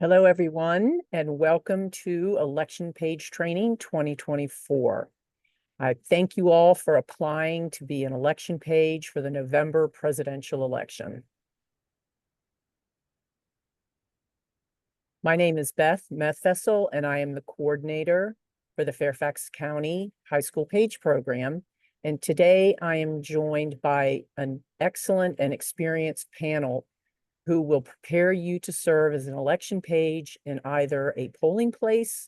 Hello, everyone, and welcome to Election Page Training 2024. I thank you all for applying to be an election page for the November presidential election. My name is Beth Methvessel, and I am the coordinator for the Fairfax County High School Page Program. And today I am joined by an excellent and experienced panel who will prepare you to serve as an election page in either a polling place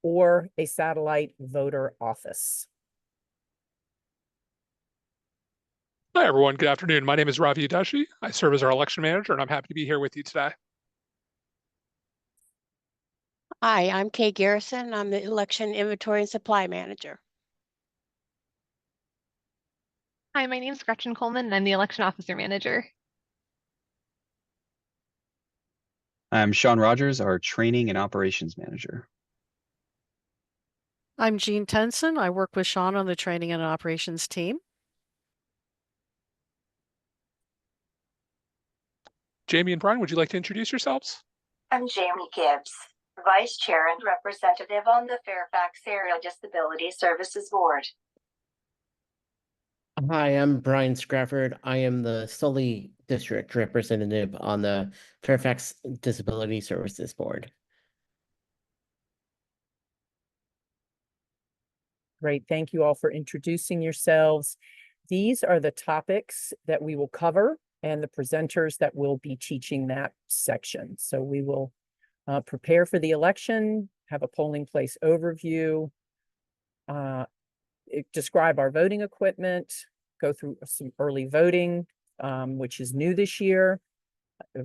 or a satellite voter office. Hi, everyone. Good afternoon. My name is Ravi Adashi. I serve as our election manager, and I'm happy to be here with you today. Hi, I'm Kay Garrison. I'm the election inventory and supply manager. Hi, my name is Gretchen Coleman, and I'm the election officer manager. I'm Sean Rogers, our training and operations manager. I'm Jean Tenson. I work with Sean on the training and operations team. Jamie and Brian, would you like to introduce yourselves? I'm Jamie Gibbs, Vice Chair and Representative on the Fairfax Area Disability Services Board. Hi, I'm Brian Scrafford. I am the Sully District Representative on the Fairfax Disability Services Board. Great. Thank you all for introducing yourselves. These are the topics that we will cover and the presenters that will be teaching that section. So we will prepare for the election, have a polling place overview, describe our voting equipment, go through some early voting, which is new this year.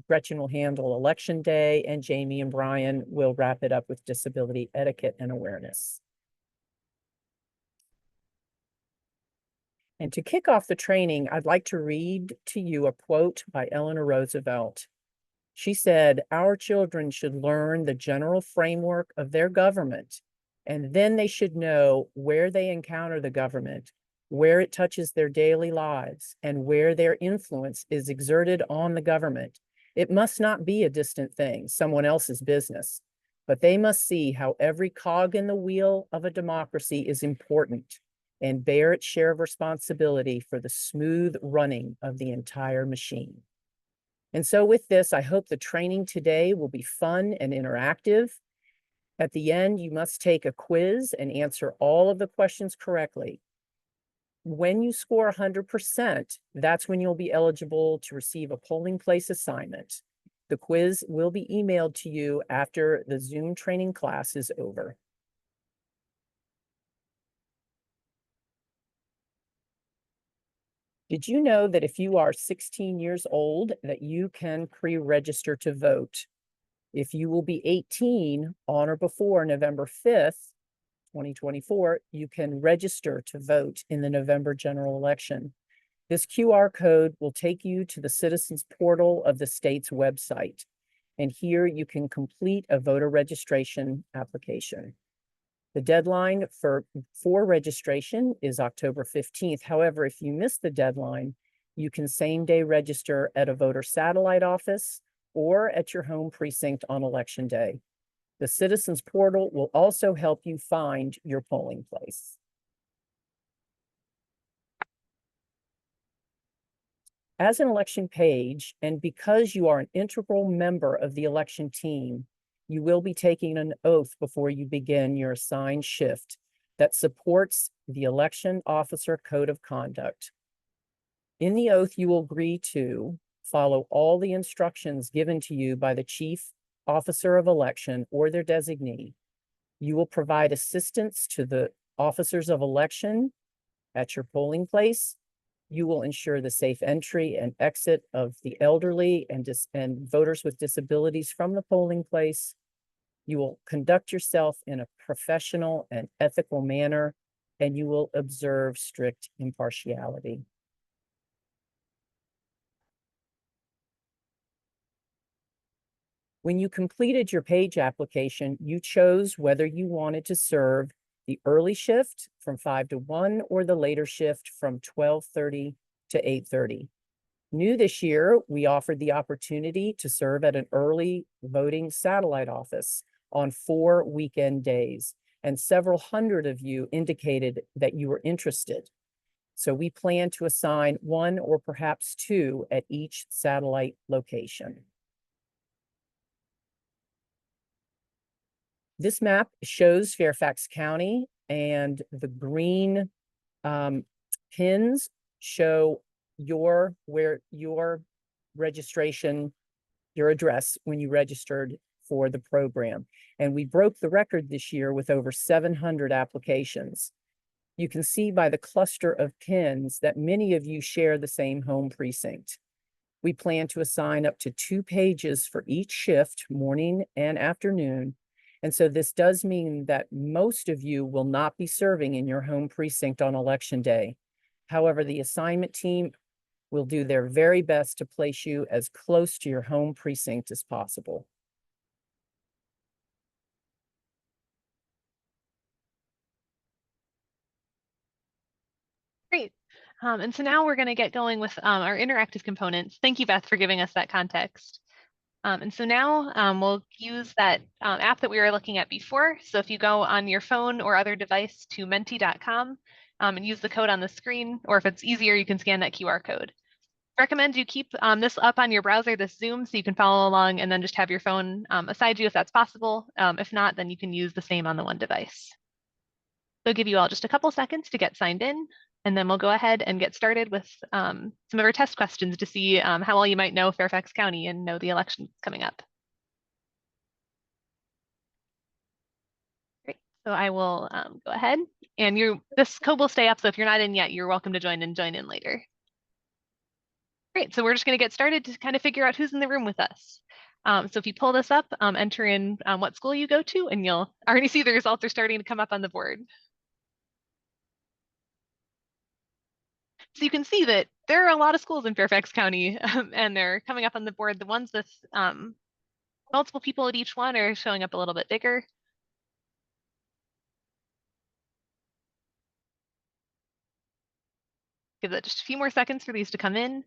Gretchen will handle election day, and Jamie and Brian will wrap it up with disability etiquette and awareness. And to kick off the training, I'd like to read to you a quote by Eleanor Roosevelt. She said, "Our children should learn the general framework of their government, and then they should know where they encounter the government, where it touches their daily lives, and where their influence is exerted on the government. It must not be a distant thing, someone else's business, but they must see how every cog in the wheel of a democracy is important and bear its share of responsibility for the smooth running of the entire machine." And so with this, I hope the training today will be fun and interactive. At the end, you must take a quiz and answer all of the questions correctly. When you score 100%, that's when you'll be eligible to receive a polling place assignment. The quiz will be emailed to you after the Zoom training class is over. Did you know that if you are 16 years old, that you can pre-register to vote? If you will be 18 on or before November 5th, 2024, you can register to vote in the November general election. This QR code will take you to the citizens portal of the state's website. And here you can complete a voter registration application. The deadline for registration is October 15th. However, if you miss the deadline, you can same-day register at a voter satellite office or at your home precinct on election day. The Citizens Portal will also help you find your polling place. As an election page, and because you are an integral member of the election team, you will be taking an oath before you begin your assigned shift that supports the election officer code of conduct. In the oath, you will agree to follow all the instructions given to you by the chief officer of election or their designee. You will provide assistance to the officers of election at your polling place. You will ensure the safe entry and exit of the elderly and voters with disabilities from the polling place. You will conduct yourself in a professional and ethical manner, and you will observe strict impartiality. When you completed your page application, you chose whether you wanted to serve the early shift from 5 to 1 or the later shift from 12:30 to 8:30. New this year, we offered the opportunity to serve at an early voting satellite office on 4 weekend days, and several hundred of you indicated that you were interested. So we plan to assign 1 or perhaps 2 at each satellite location. This map shows Fairfax County, and the green pins show where your registration, your address when you registered for the program. And we broke the record this year with over 700 applications. You can see by the cluster of pins that many of you share the same home precinct. We plan to assign up to 2 pages for each shift, morning and afternoon. And so this does mean that most of you will not be serving in your home precinct on election day. However, the assignment team will do their very best to place you as close to your home precinct as possible. Great. And so now we're going to get going with our interactive components. Thank you, Beth, for giving us that context. And so now we'll use that app that we were looking at before. So if you go on your phone or other device to menti.com and use the code on the screen, or if it's easier, you can scan that QR code. Recommend you keep this up on your browser, this Zoom, so you can follow along and then just have your phone aside you if that's possible. If not, then you can use the same on the one device. So I'll give you all just a couple seconds to get signed in, and then we'll go ahead and get started with some of our test questions to see how well you might know Fairfax County and know the election coming up. Great, so I will go ahead, and this code will stay up, so if you're not in yet, you're welcome to join in later. Great, so we're just gonna get started to kind of figure out who's in the room with us. So if you pull this up, enter in what school you go to, and you'll already see the results are starting to come up on the board. So you can see that there are a lot of schools in Fairfax County, and they're coming up on the board. The ones with multiple people at each one are showing up a little bit bigger. Give that just a few more seconds for these to come in.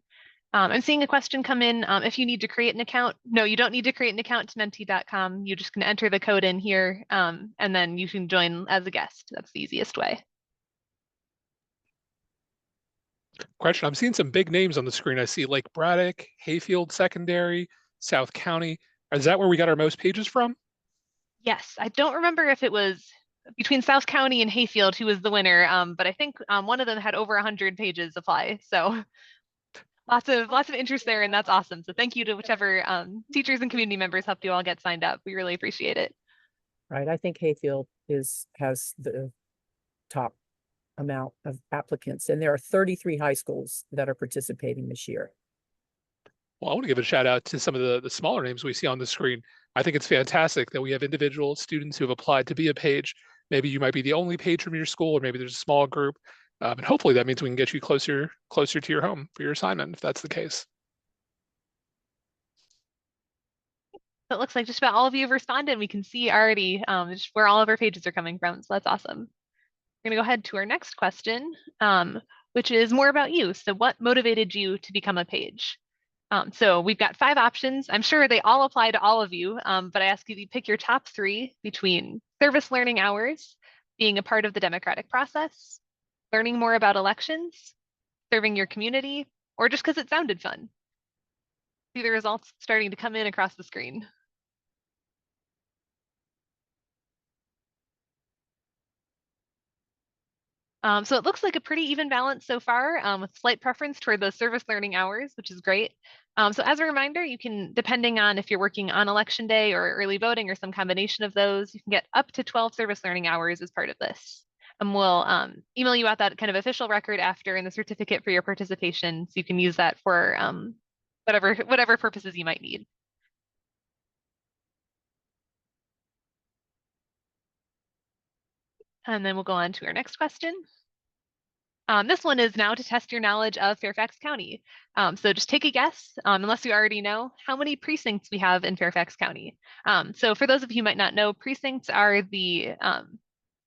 I'm seeing a question come in. If you need to create an account, no, you don't need to create an account to menti.com. You're just going to enter the code in here, and then you can join as a guest. That's the easiest way. Question, I'm seeing some big names on the screen. I see Lake Braddock, Hayfield Secondary, South County. Is that where we got our most pages from? Yes, I don't remember if it was between South County and Hayfield who was the winner, but I think one of them had over 100 pages apply. So lots of interest there, and that's awesome. So thank you to whichever teachers and community members helped you all get signed up. We really appreciate it. Right, I think Hayfield has the top amount of applicants, and there are 33 high schools that are participating this year. Well, I want to give a shout out to some of the smaller names we see on the screen. I think it's fantastic that we have individual students who have applied to be a page. Maybe you might be the only page from your school, or maybe there's a small group. And hopefully that means we can get you closer to your home for your assignment, if that's the case. So it looks like just about all of you have responded. We can see already just where all of our pages are coming from. So that's awesome. We're going to go ahead to our next question, which is more about you. So what motivated you to become a page? So we've got 5 options. I'm sure they all apply to all of you, but I ask you to pick your top 3 between service learning hours, being a part of the democratic process, learning more about elections, serving your community, or just because it sounded fun. See the results starting to come in across the screen. So it looks like a pretty even balance so far, with slight preference toward those service learning hours, which is great. So as a reminder, you can, depending on if you're working on election day or early voting or some combination of those, you can get up to 12 service learning hours as part of this. And we'll email you out that kind of official record after and the certificate for your participation, so you can use that for whatever purposes you might need. And then we'll go on to our next question. This one is now to test your knowledge of Fairfax County. So just take a guess, unless you already know, how many precincts we have in Fairfax County. So for those of you who might not know, precincts are the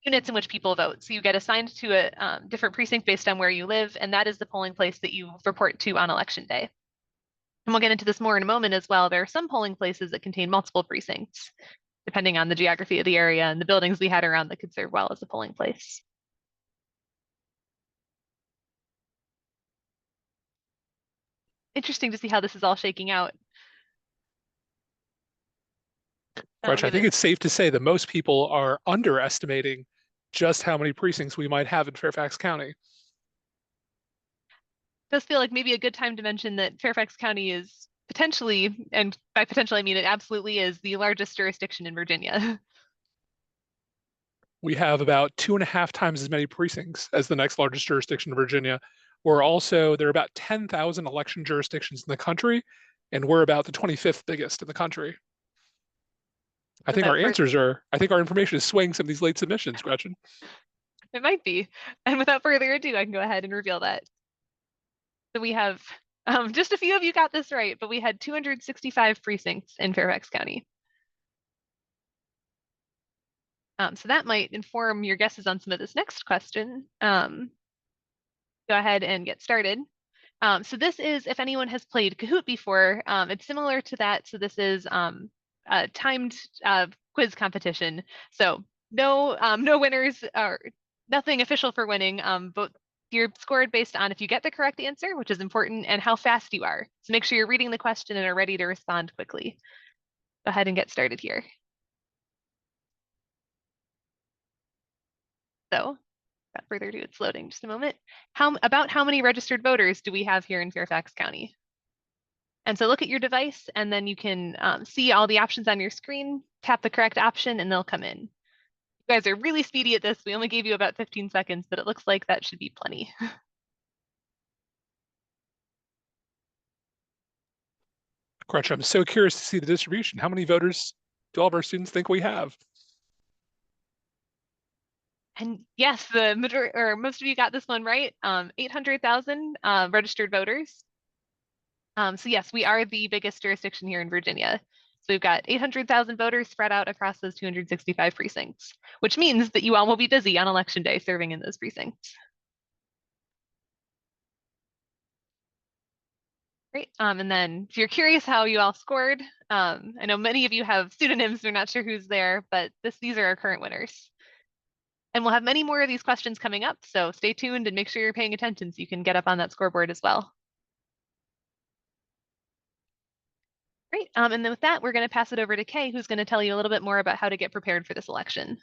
units in which people vote. So you get assigned to a different precinct based on where you live, and that is the polling place that you report to on election day. And we'll get into this more in a moment as well. There are some polling places that contain multiple precincts, depending on the geography of the area and the buildings we had around that could serve well as a polling place. Interesting to see how this is all shaking out. Gretchen, I think it's safe to say that most people are underestimating just how many precincts we might have in Fairfax County. Does feel like maybe a good time to mention that Fairfax County is potentially, and by potentially I mean it absolutely is, the largest jurisdiction in Virginia. We have about 2.5 times as many precincts as the next largest jurisdiction in Virginia. There are about 10,000 election jurisdictions in the country, and we're about the 25th biggest in the country. I think our information is swaying some of these late submissions, Gretchen. It might be. And without further ado, I can go ahead and reveal that. So we have, just a few of you got this right, but we had 265 precincts in Fairfax County. So that might inform your guesses on some of this next question. Go ahead and get started. So this is, if anyone has played Kahoot before, it's similar to that. So this is a timed quiz competition. So no winners, or nothing official for winning, but you're scored based on if you get the correct answer, which is important, and how fast you are. So make sure you're reading the question and are ready to respond quickly. Go ahead and get started here. So without further ado, it's loading just a moment. About how many registered voters do we have here in Fairfax County? And so look at your device and then you can see all the options on your screen, tap the correct option and they'll come in. You guys are really speedy at this. We only gave you about 15 seconds, but it looks like that should be plenty. Gretchen, I'm so curious to see the distribution. How many voters do all of our students think we have? And yes, the majority, or most of you got this one right. 800,000 registered voters. So yes, we are the biggest jurisdiction here in Virginia. So we've got 800,000 voters spread out across those 265 precincts, which means that you all will be busy on election day serving in those precincts. Great. And then if you're curious how you all scored, I know many of you have pseudonyms, we're not sure who's there, but these are our current winners. And we'll have many more of these questions coming up, so stay tuned and make sure you're paying attention so you can get up on that scoreboard as well. Great. And then with that, we're going to pass it over to Kay, who's going to tell you a little bit more about how to get prepared for this election.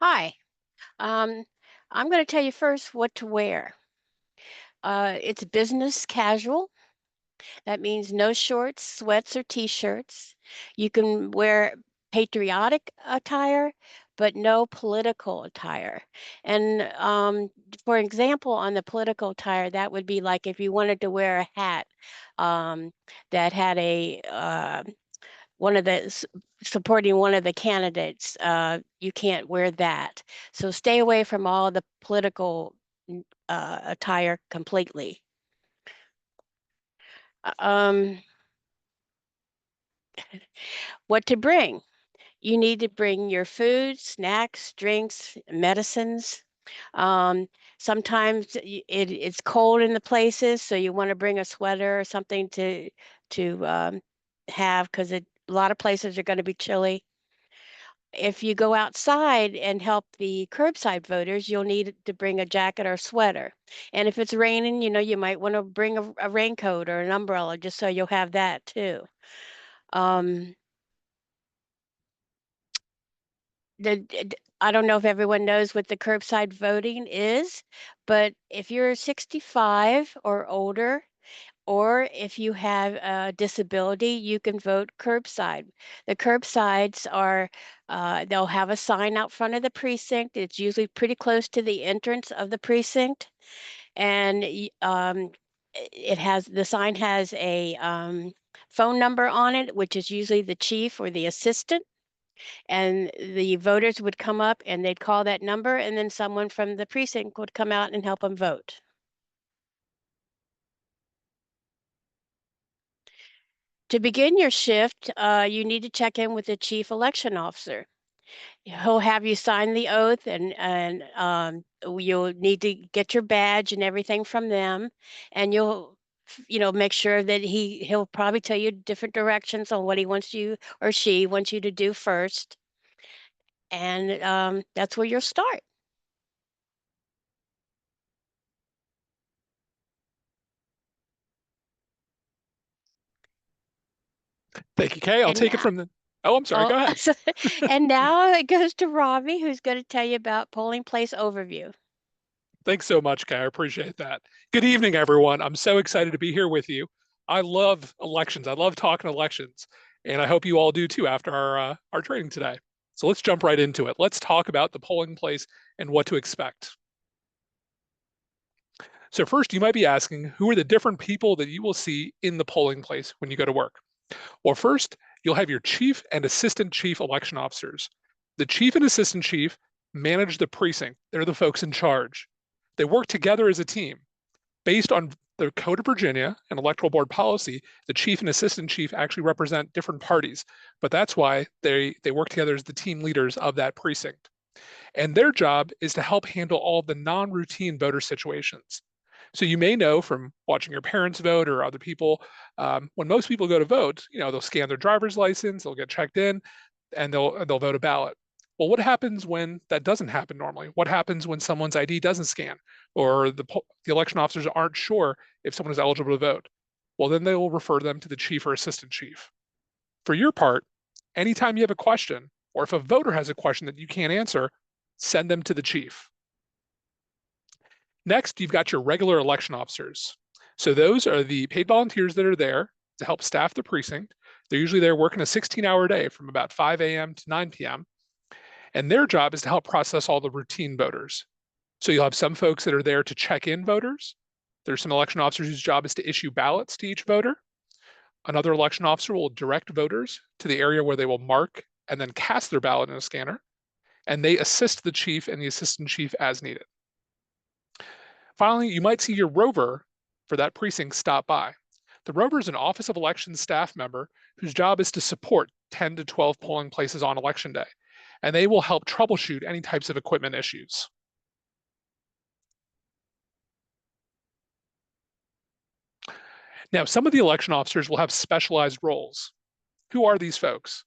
Hi. I'm going to tell you first what to wear. It's business casual. That means no shorts, sweats, or t-shirts. You can wear patriotic attire, but no political attire. And for example, on the political attire, that would be like if you wanted to wear a hat that had a one of the supporting one of the candidates, you can't wear that. So stay away from all the political attire completely. What to bring? You need to bring your food, snacks, drinks, medicines. Sometimes it's cold in the places, so you want to bring a sweater or something to have, because a lot of places are going to be chilly. If you go outside and help the curbside voters, you'll need to bring a jacket or sweater. And if it's raining, you might want to bring a raincoat or an umbrella, just so you'll have that too. I don't know if everyone knows what the curbside voting is, but if you're 65 or older, or if you have a disability, you can vote curbside. The curbsides are, they'll have a sign out front of the precinct. It's usually pretty close to the entrance of the precinct. And the sign has a phone number on it, which is usually the chief or the assistant. And the voters would come up and they'd call that number, and then someone from the precinct would come out and help them vote. To begin your shift, you need to check in with the chief election officer. He'll have you sign the oath and you'll need to get your badge and everything from them, and you'll make sure that he'll probably tell you different directions on what he wants you or she wants you to do first, and that's where you'll start. Thank you, Kay. I'll And take it now, from the. Oh, I'm sorry. oh, Go ahead. and now it goes to Robbie, who's going to tell you about polling place overview. Thanks so much, Kay. I appreciate that. Good evening, everyone. I'm so excited to be here with you. I love elections. I love talking elections, and I hope you all do too after our training today. So let's jump right into it. Let's talk about the polling place and what to expect. So first, you might be asking, who are the different people that you will see in the polling place when you go to work? Well, first, you'll have your chief and assistant chief election officers. The chief and assistant chief manage the precinct. They're the folks in charge. They work together as a team. Based on the Code of Virginia and electoral board policy, the chief and assistant chief actually represent different parties, but that's why they work together as the team leaders of that precinct. And their job is to help handle all the non-routine voter situations. So you may know from watching your parents vote or other people, when most people go to vote, they'll scan their driver's license, they'll get checked in, and they'll vote a ballot. Well, what happens when that doesn't happen normally? What happens when someone's ID doesn't scan, or the election officers aren't sure if someone is eligible to vote? Well, then they will refer them to the chief or assistant chief. For your part, anytime you have a question, or if a voter has a question that you can't answer, send them to the chief. Next, you've got your regular election officers. So those are the paid volunteers that are there to help staff the precinct. They're usually there working a 16-hour day from about 5 a.m. to 9 p.m. And their job is to help process all the routine voters. So you'll have some folks that are there to check in voters. There's some election officers whose job is to issue ballots to each voter. Another election officer will direct voters to the area where they will mark and then cast their ballot in a scanner. And they assist the chief and the assistant chief as needed. Finally, you might see your rover for that precinct stop by. The rover is an Office of Elections staff member whose job is to support 10 to 12 polling places on election day, and they will help troubleshoot any types of equipment issues. Now, some of the election officers will have specialized roles. Who are these folks?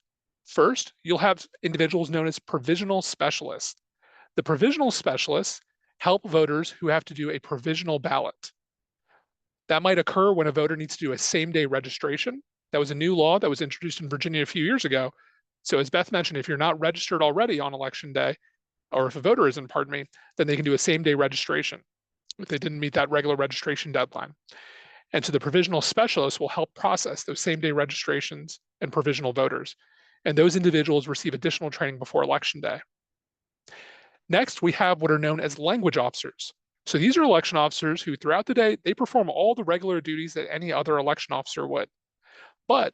First, you'll have individuals known as provisional specialists. The provisional specialists help voters who have to do a provisional ballot. That might occur when a voter needs to do a same-day registration. That was a new law that was introduced in Virginia a few years ago. So as Beth mentioned, if you're not registered already on election day, or if a voter isn't, pardon me, then they can do a same-day registration if they didn't meet that regular registration deadline. And so the provisional specialists will help process those same-day registrations and provisional voters. And those individuals receive additional training before election day. Next, we have what are known as language officers. So these are election officers who throughout the day, they perform all the regular duties that any other election officer would. But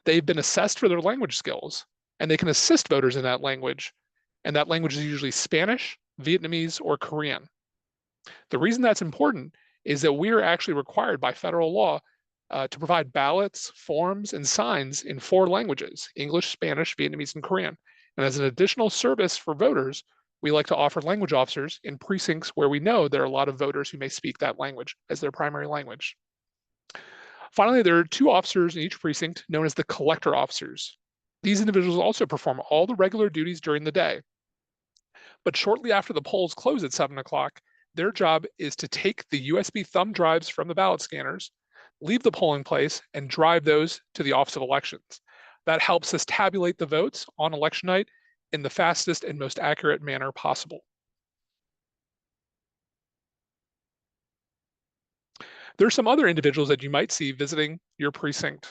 they've been assessed for their language skills, and they can assist voters in that language. And that language is usually Spanish, Vietnamese, or Korean. The reason that's important is that we are actually required by federal law to provide ballots, forms, and signs in 4 languages: English, Spanish, Vietnamese, and Korean. And as an additional service for voters, we like to offer language officers in precincts where we know there are a lot of voters who may speak that language as their primary language. Finally, there are 2 officers in each precinct known as the collector officers. These individuals also perform all the regular duties during the day. But shortly after the polls close at 7 o'clock, their job is to take the USB thumb drives from the ballot scanners, leave the polling place, and drive those to the Office of Elections. That helps us tabulate the votes on election night in the fastest and most accurate manner possible. There are some other individuals that you might see visiting your precinct.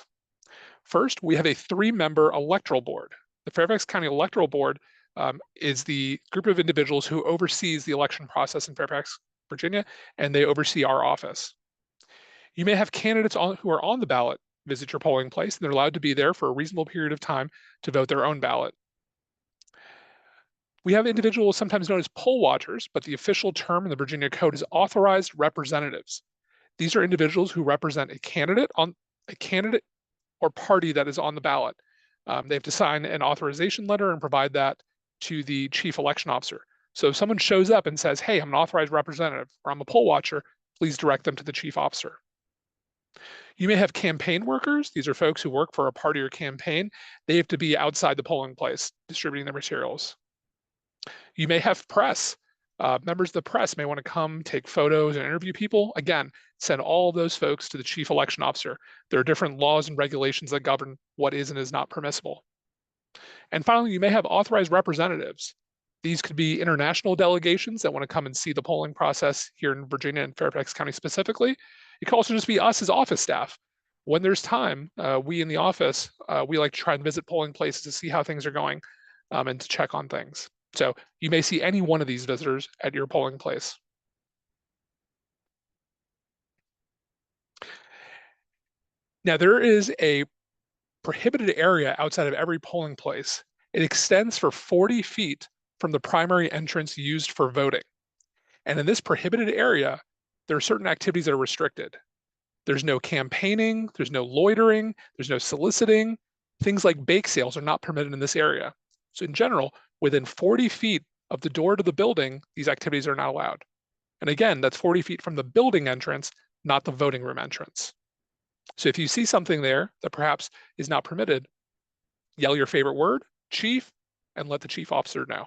First, we have a 3-member electoral board. The Fairfax County Electoral Board is the group of individuals who oversees the election process in Fairfax, Virginia, and they oversee our office. You may have candidates who are on the ballot visit your polling place, and they're allowed to be there for a reasonable period of time to vote their own ballot. We have individuals sometimes known as poll watchers, but the official term in the Virginia Code is authorized representatives. These are individuals who represent a candidate or party that is on the ballot. They have to sign an authorization letter and provide that to the chief election officer. So if someone shows up and says, hey, I'm an authorized representative or I'm a poll watcher, please direct them to the chief officer. You may have campaign workers. These are folks who work for a party or campaign. They have to be outside the polling place distributing their materials. You may have press. Members of the press may want to come take photos and interview people. Again, send all of those folks to the chief election officer. There are different laws and regulations that govern what is and is not permissible. And finally, you may have authorized representatives. These could be international delegations that want to come and see the polling process here in Virginia and Fairfax County specifically. It could also just be us as office staff. When there's time, we in the office, we like to try and visit polling places to see how things are going and to check on things. So you may see any one of these visitors at your polling place. Now, there is a prohibited area outside of every polling place. It extends for 40 feet from the primary entrance used for voting. And in this prohibited area, there are certain activities that are restricted. There's no campaigning, there's no loitering, there's no soliciting. Things like bake sales are not permitted in this area. So in general, within 40 feet of the door to the building, these activities are not allowed. And again, that's 40 feet from the building entrance, not the voting room entrance. So if you see something there that perhaps is not permitted, yell your favorite word, chief, and let the chief officer know.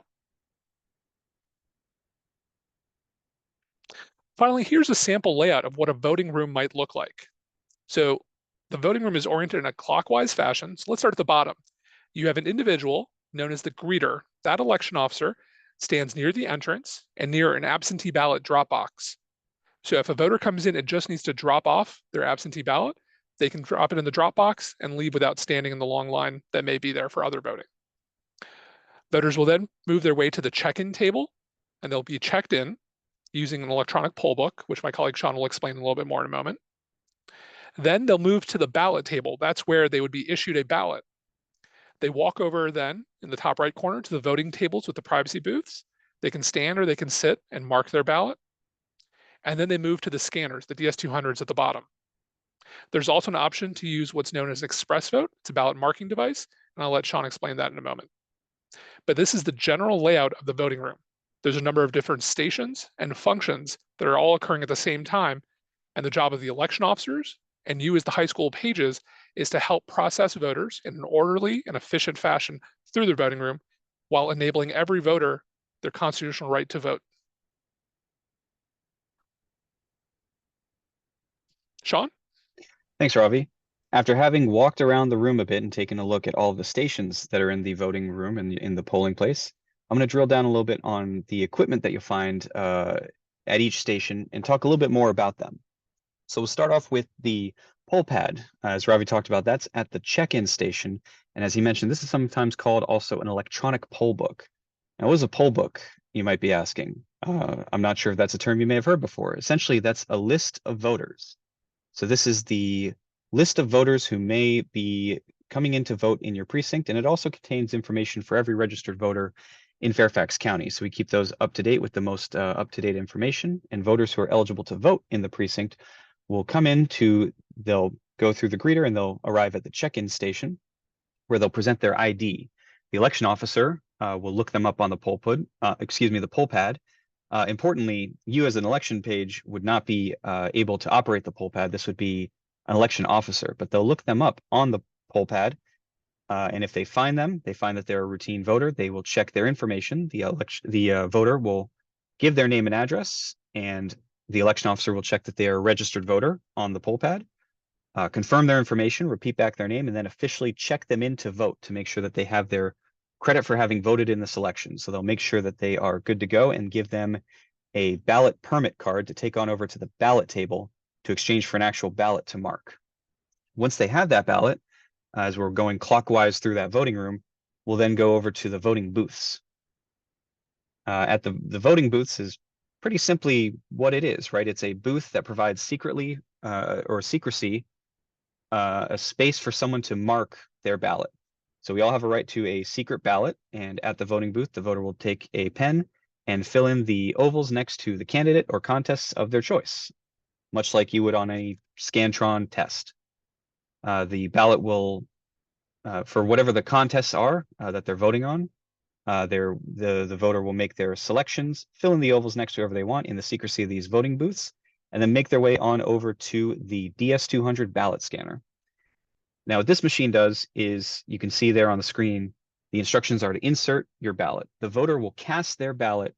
Finally, here's a sample layout of what a voting room might look like. So the voting room is oriented in a clockwise fashion. So let's start at the bottom. You have an individual known as the greeter. That election officer stands near the entrance and near an absentee ballot drop box. So if a voter comes in and just needs to drop off their absentee ballot, they can drop it in the drop box and leave without standing in the long line that may be there for other voting. Voters will then move their way to the check-in table, and they'll be checked in using an electronic poll book, which my colleague Sean will explain a little bit more in a moment. Then they'll move to the ballot table. That's where they would be issued a ballot. They walk over then in the top right corner to the voting tables with the privacy booths. They can stand or they can sit and mark their ballot. And then they move to the scanners, the DS200s at the bottom. There's also an option to use what's known as an express vote. It's a ballot marking device, and I'll let Sean explain that in a moment. But this is the general layout of the voting room. There's a number of different stations and functions that are all occurring at the same time, and the job of the election officers and you as the high school pages is to help process voters in an orderly and efficient fashion through their voting room while enabling every voter their constitutional right to vote. Sean? Thanks, Ravi. After having walked around the room a bit and taken a look at all of the stations that are in the voting room and in the polling place, I'm going to drill down a little bit on the equipment that you'll find at each station and talk a little bit more about them. So we'll start off with the poll pad. As Ravi talked about, that's at the check-in station. And as he mentioned, this is sometimes called also an electronic poll book. Now, what is a poll book, you might be asking? I'm not sure if that's a term you may have heard before. Essentially, that's a list of voters. So this is the list of voters who may be coming in to vote in your precinct, and it also contains information for every registered voter in Fairfax County. So we keep those up to date with the most up-to-date information, and voters who are eligible to vote in the precinct will come in they'll go through the greeter and they'll arrive at the check-in station where they'll present their ID. The election officer will look them up on the the poll pad. Importantly, you as an election page would not be able to operate the poll pad. This would be an election officer, but they'll look them up on the poll pad. And if they find that they're a routine voter, they will check their information. The voter will give their name and address, and the election officer will check that they are a registered voter on the poll pad, confirm their information, repeat back their name, and then officially check them in to vote to make sure that they have their credit for having voted in this election. So they'll make sure that they are good to go and give them a ballot permit card to take on over to the ballot table to exchange for an actual ballot to mark. Once they have that ballot, as we're going clockwise through that voting room, we'll then go over to the voting booths. At the voting booths is pretty simply what it is, right? It's a booth that provides secrecy, a space for someone to mark their ballot. So we all have a right to a secret ballot, and at the voting booth, the voter will take a pen and fill in the ovals next to the candidate or contests of their choice, much like you would on a Scantron test. The ballot will, for whatever the contests are that they're voting on, The voter will make their selections, fill in the ovals next to whoever they want in the secrecy of these voting booths, and then make their way on over to the DS200 ballot scanner. Now, what this machine does is, you can see there on the screen, the instructions are to insert your ballot. The voter will cast their ballot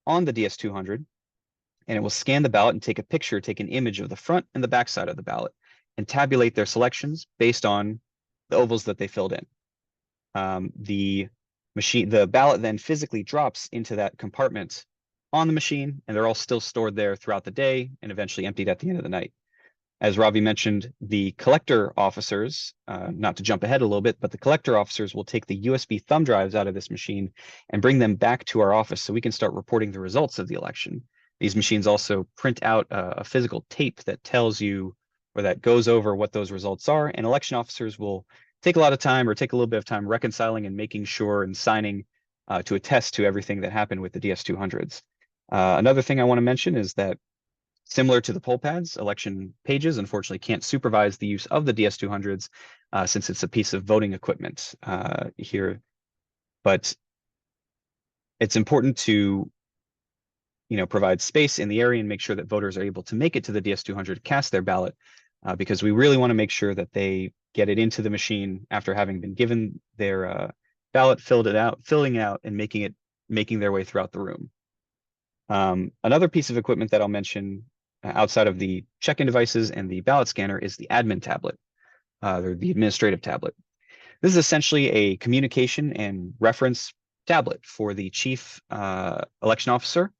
on the DS200, and it will scan the ballot and take a picture, take an image of the front and the back side of the ballot, and tabulate their selections based on the ovals that they filled in. The ballot then physically drops into that compartment on the machine, and they're all still stored there throughout the day and eventually emptied at the end of the night. As Ravi mentioned, the collector officers, not to jump ahead a little bit, but the collector officers will take the USB thumb drives out of this machine and bring them back to our office so we can start reporting the results of the election. These machines also print out a physical tape that tells you, or that goes over what those results are, and election officers will take a lot of time, or take a little bit of time, reconciling and making sure and signing to attest to everything that happened with the DS200s. Another thing I want to mention is that, similar to the poll pads, election pages unfortunately can't supervise the use of the DS200s since it's a piece of voting equipment here. But it's important to, provide space in the area and make sure that voters are able to make it to the DS200 to cast their ballot, because we really want to make sure that they get it into the machine after having been given their ballot, filling it out, and making their way throughout the room. Another piece of equipment that I'll mention outside of the check-in devices and the ballot scanner is the admin tablet, or the administrative tablet. This is essentially a communication and reference tablet for the chief election officer,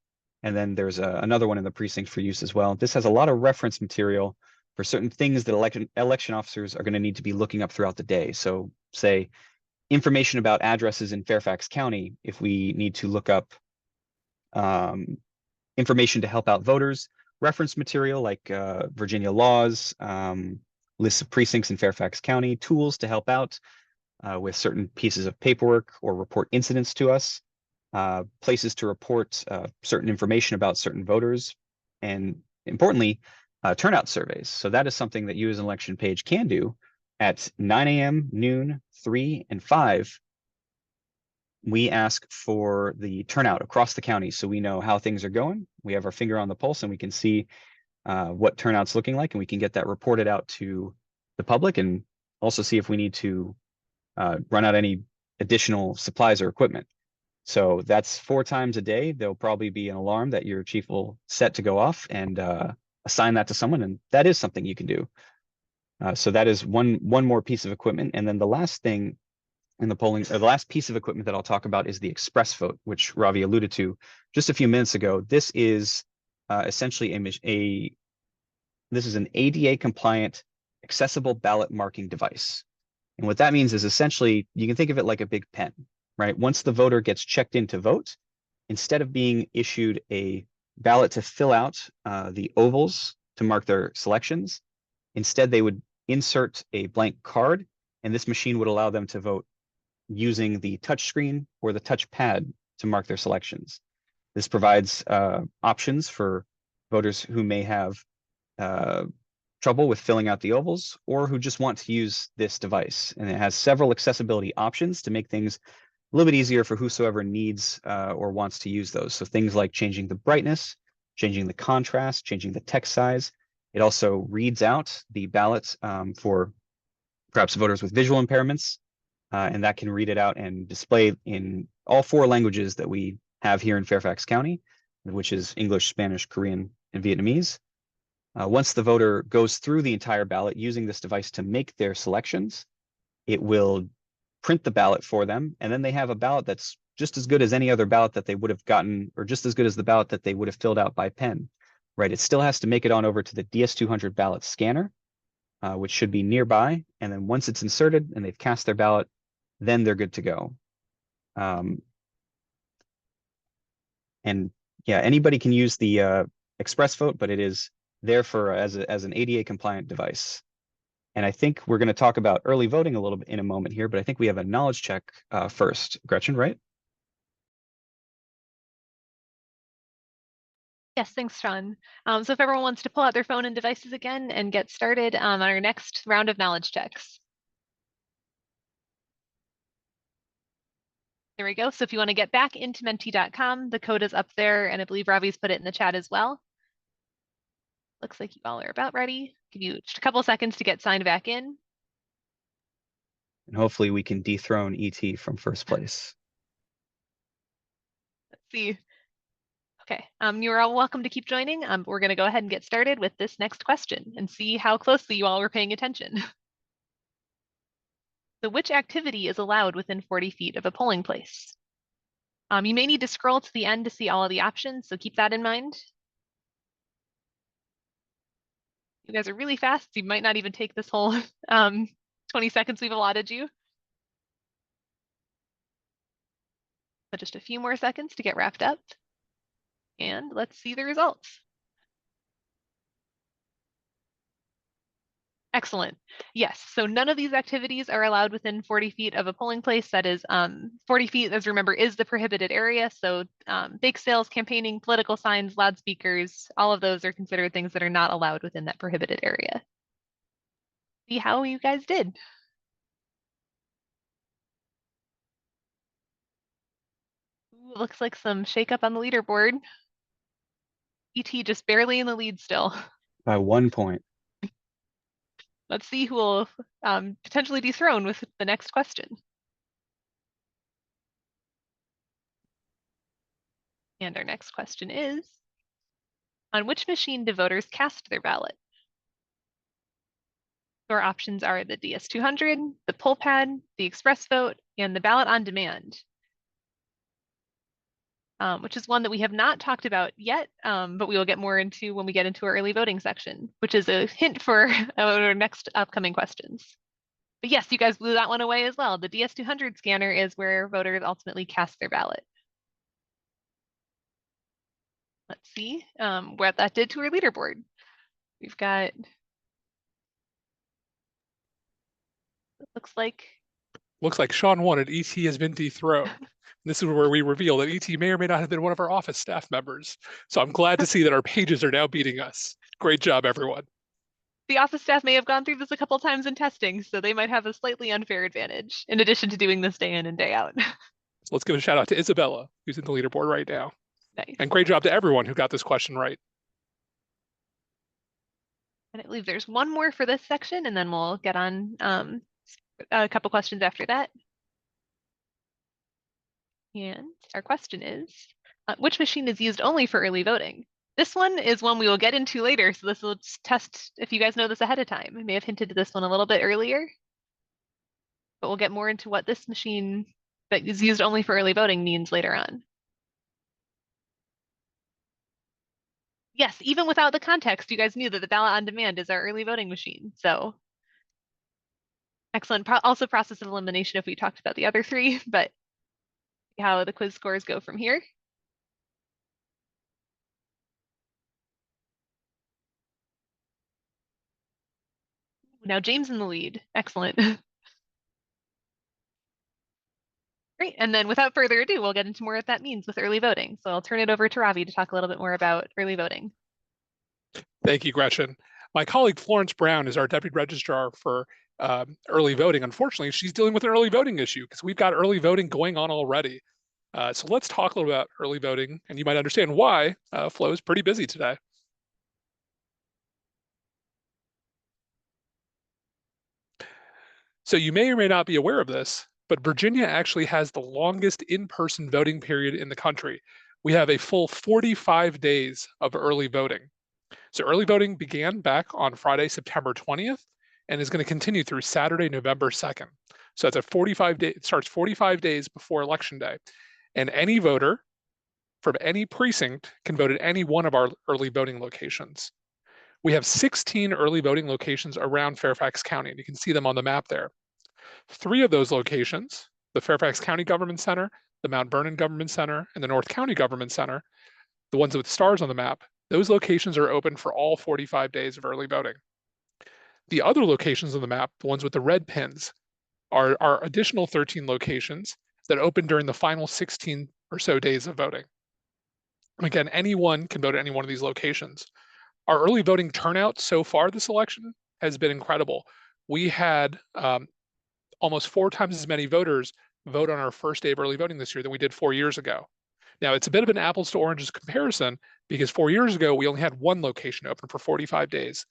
and then there's another one in the precinct for use as well. This has a lot of reference material for certain things that election officers are going to need to be looking up throughout the day. So, say, information about addresses in Fairfax County, if we need to look up information to help out voters, reference material like Virginia laws, lists of precincts in Fairfax County, tools to help out with certain pieces of paperwork or report incidents to us, places to report certain information about certain voters, and importantly, turnout surveys. So that is something that you as an election page can do at 9 a.m., noon, 3, and 5. We ask for the turnout across the county so we know how things are going. We have our finger on the pulse and we can see what turnout's looking like, and we can get that reported out to the public, and also see if we need to run out any additional supplies or equipment. So that's 4 times a day. There'll probably be an alarm that your chief will set to go off, and assign that to someone, and that is something you can do. So that is one more piece of equipment. And then the last thing in the polling, or the last piece of equipment that I'll talk about, is the express vote, which Ravi alluded to just a few minutes ago. This is essentially this is an ADA compliant accessible ballot marking device. And what that means is, essentially, you can think of it like a big pen, right? Once the voter gets checked in to vote, instead of being issued a ballot to fill out the ovals to mark their selections, instead they would insert a blank card, and this machine would allow them to vote using the touch screen or the touch pad to mark their selections. This provides options for voters who may have trouble with filling out the ovals, or who just want to use this device. And it has several accessibility options to make things a little bit easier for whosoever needs or wants to use those. So things like changing the brightness, changing the contrast, changing the text size. It also reads out the ballots for perhaps voters with visual impairments, and that can read it out and display in all 4 languages that we have here in Fairfax County, which is English, Spanish, Korean, and Vietnamese. Once the voter goes through the entire ballot using this device to make their selections, it will print the ballot for them, and then they have a ballot that's just as good as any other ballot that they would have gotten, or just as good as the ballot that they would have filled out by pen, right? It still has to make it on over to the DS200 ballot scanner, which should be nearby, and then once it's inserted and they've cast their ballot, then they're good to go. And yeah, anybody can use the express vote, but it is there for as an ADA compliant device. And I think we're going to talk about early voting a little bit in a moment here, but I think we have a knowledge check first. Gretchen, right? Yes, thanks, Sean. So if everyone wants to pull out their phone and devices again and get started on our next round of knowledge checks. There we go. So if you want to get back into menti.com, the code is up there, and I believe Ravi's put it in the chat as well. Looks like you all are about ready. Give you just a couple of seconds to get signed back in. And hopefully we can dethrone ET from first place. Let's see. Okay, you're all welcome to keep joining. We're going to go ahead and get started with this next question and see how closely you all were paying attention. So which activity is allowed within 40 feet of a polling place? You may need to scroll to the end to see all of the options, so keep that in mind. You guys are really fast, so you might not even take this whole 20 seconds we've allotted you. But just a few more seconds to get wrapped up. And let's see the results. Excellent. Yes, so none of these activities are allowed within 40 feet of a polling place. That is 40 feet, as remember, is the prohibited area. So bake sales, campaigning, political signs, loudspeakers, all of those are considered things that are not allowed within that prohibited area. See how you guys did. Ooh, looks like some shakeup on the leaderboard. ET just barely in the lead still. By 1 point. Let's see who will potentially dethrone with the next question. And our next question is, on which machine do voters cast their ballot? Our options are the DS200, the poll pad, the express vote, and the ballot on demand, which is one that we have not talked about yet, but we will get more into when we get into our early voting section, which is a hint for our next upcoming questions. But yes, you guys blew that one away as well. The DS200 scanner is where voters ultimately cast their ballot. Let's see what that did to our leaderboard. We've got, it looks like Sean wanted ET has been dethroned. This is where we reveal that ET may or may not have been one of our office staff members. So I'm glad to see that our pages are now beating us. Great job, everyone. the office staff may have gone through this a couple times in testing, so they might have a slightly unfair advantage, in addition to doing this day in and day out. So let's give a shout out to Isabella, who's in the leaderboard right now. Nice. And great job to everyone who got this question right. And I believe there's one more for this section, and then we'll get on a couple questions after that. And our question is, which machine is used only for early voting? This one is one we will get into later, so this will test if you guys know this ahead of time. I may have hinted to this one a little bit earlier, but we'll get more into what this machine that is used only for early voting means later on. Yes, even without the context, you guys knew that the ballot on demand is our early voting machine. So excellent. Also process of elimination if we talked about the other three, but see how the quiz scores go from here. Now James in the lead. Excellent. Great. And then without further ado, we'll get into more what that means with early voting. So I'll turn it over to Ravi to talk a little bit more about early voting. Thank you, Gretchen. My colleague Florence Brown is our deputy registrar for early voting. Unfortunately, she's dealing with an early voting issue because we've got early voting going on already. So let's talk a little about early voting, and you might understand why Flo is pretty busy today. So you may or may not be aware of this, but Virginia actually has the longest in-person voting period in the country. We have a full 45 days of early voting. So early voting began back on Friday, September 20th, and is going to continue through Saturday, November 2nd. So it's a 45 day, it starts 45 days before Election Day. And any voter from any precinct can vote at any one of our early voting locations. We have 16 early voting locations around Fairfax County, and you can see them on the map there. 3 of those locations, the Fairfax County Government Center, the Mount Vernon Government Center, and the North County Government Center, the ones with stars on the map, those locations are open for all 45 days of early voting. The other locations on the map, the ones with the red pins, are our additional 13 locations that open during the final 16 or so days of voting. Again, anyone can vote at any one of these locations. Our early voting turnout so far this election has been incredible. We had almost 4 times as many voters vote on our first day of early voting this year than we did 4 years ago. Now, it's a bit of an apples to oranges comparison because 4 years ago, we only had one location open for 45 days.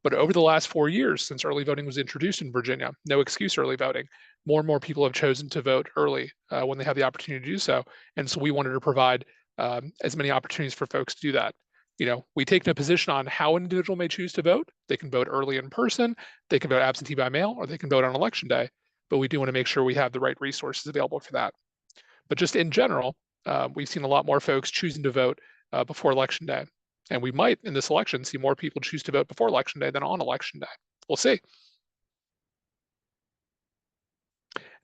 But over the last 4 years, since early voting was introduced in Virginia, no excuse early voting, more and more people have chosen to vote early when they have the opportunity to do so. And so we wanted to provide as many opportunities for folks to do that. You know, we take no position on how an individual may choose to vote. They can vote early in person, they can vote absentee by mail, or they can vote on election day. But we do want to make sure we have the right resources available for that. But just in general, we've seen a lot more folks choosing to vote before election day. And we might, in this election, see more people choose to vote before election day than on election day. We'll see.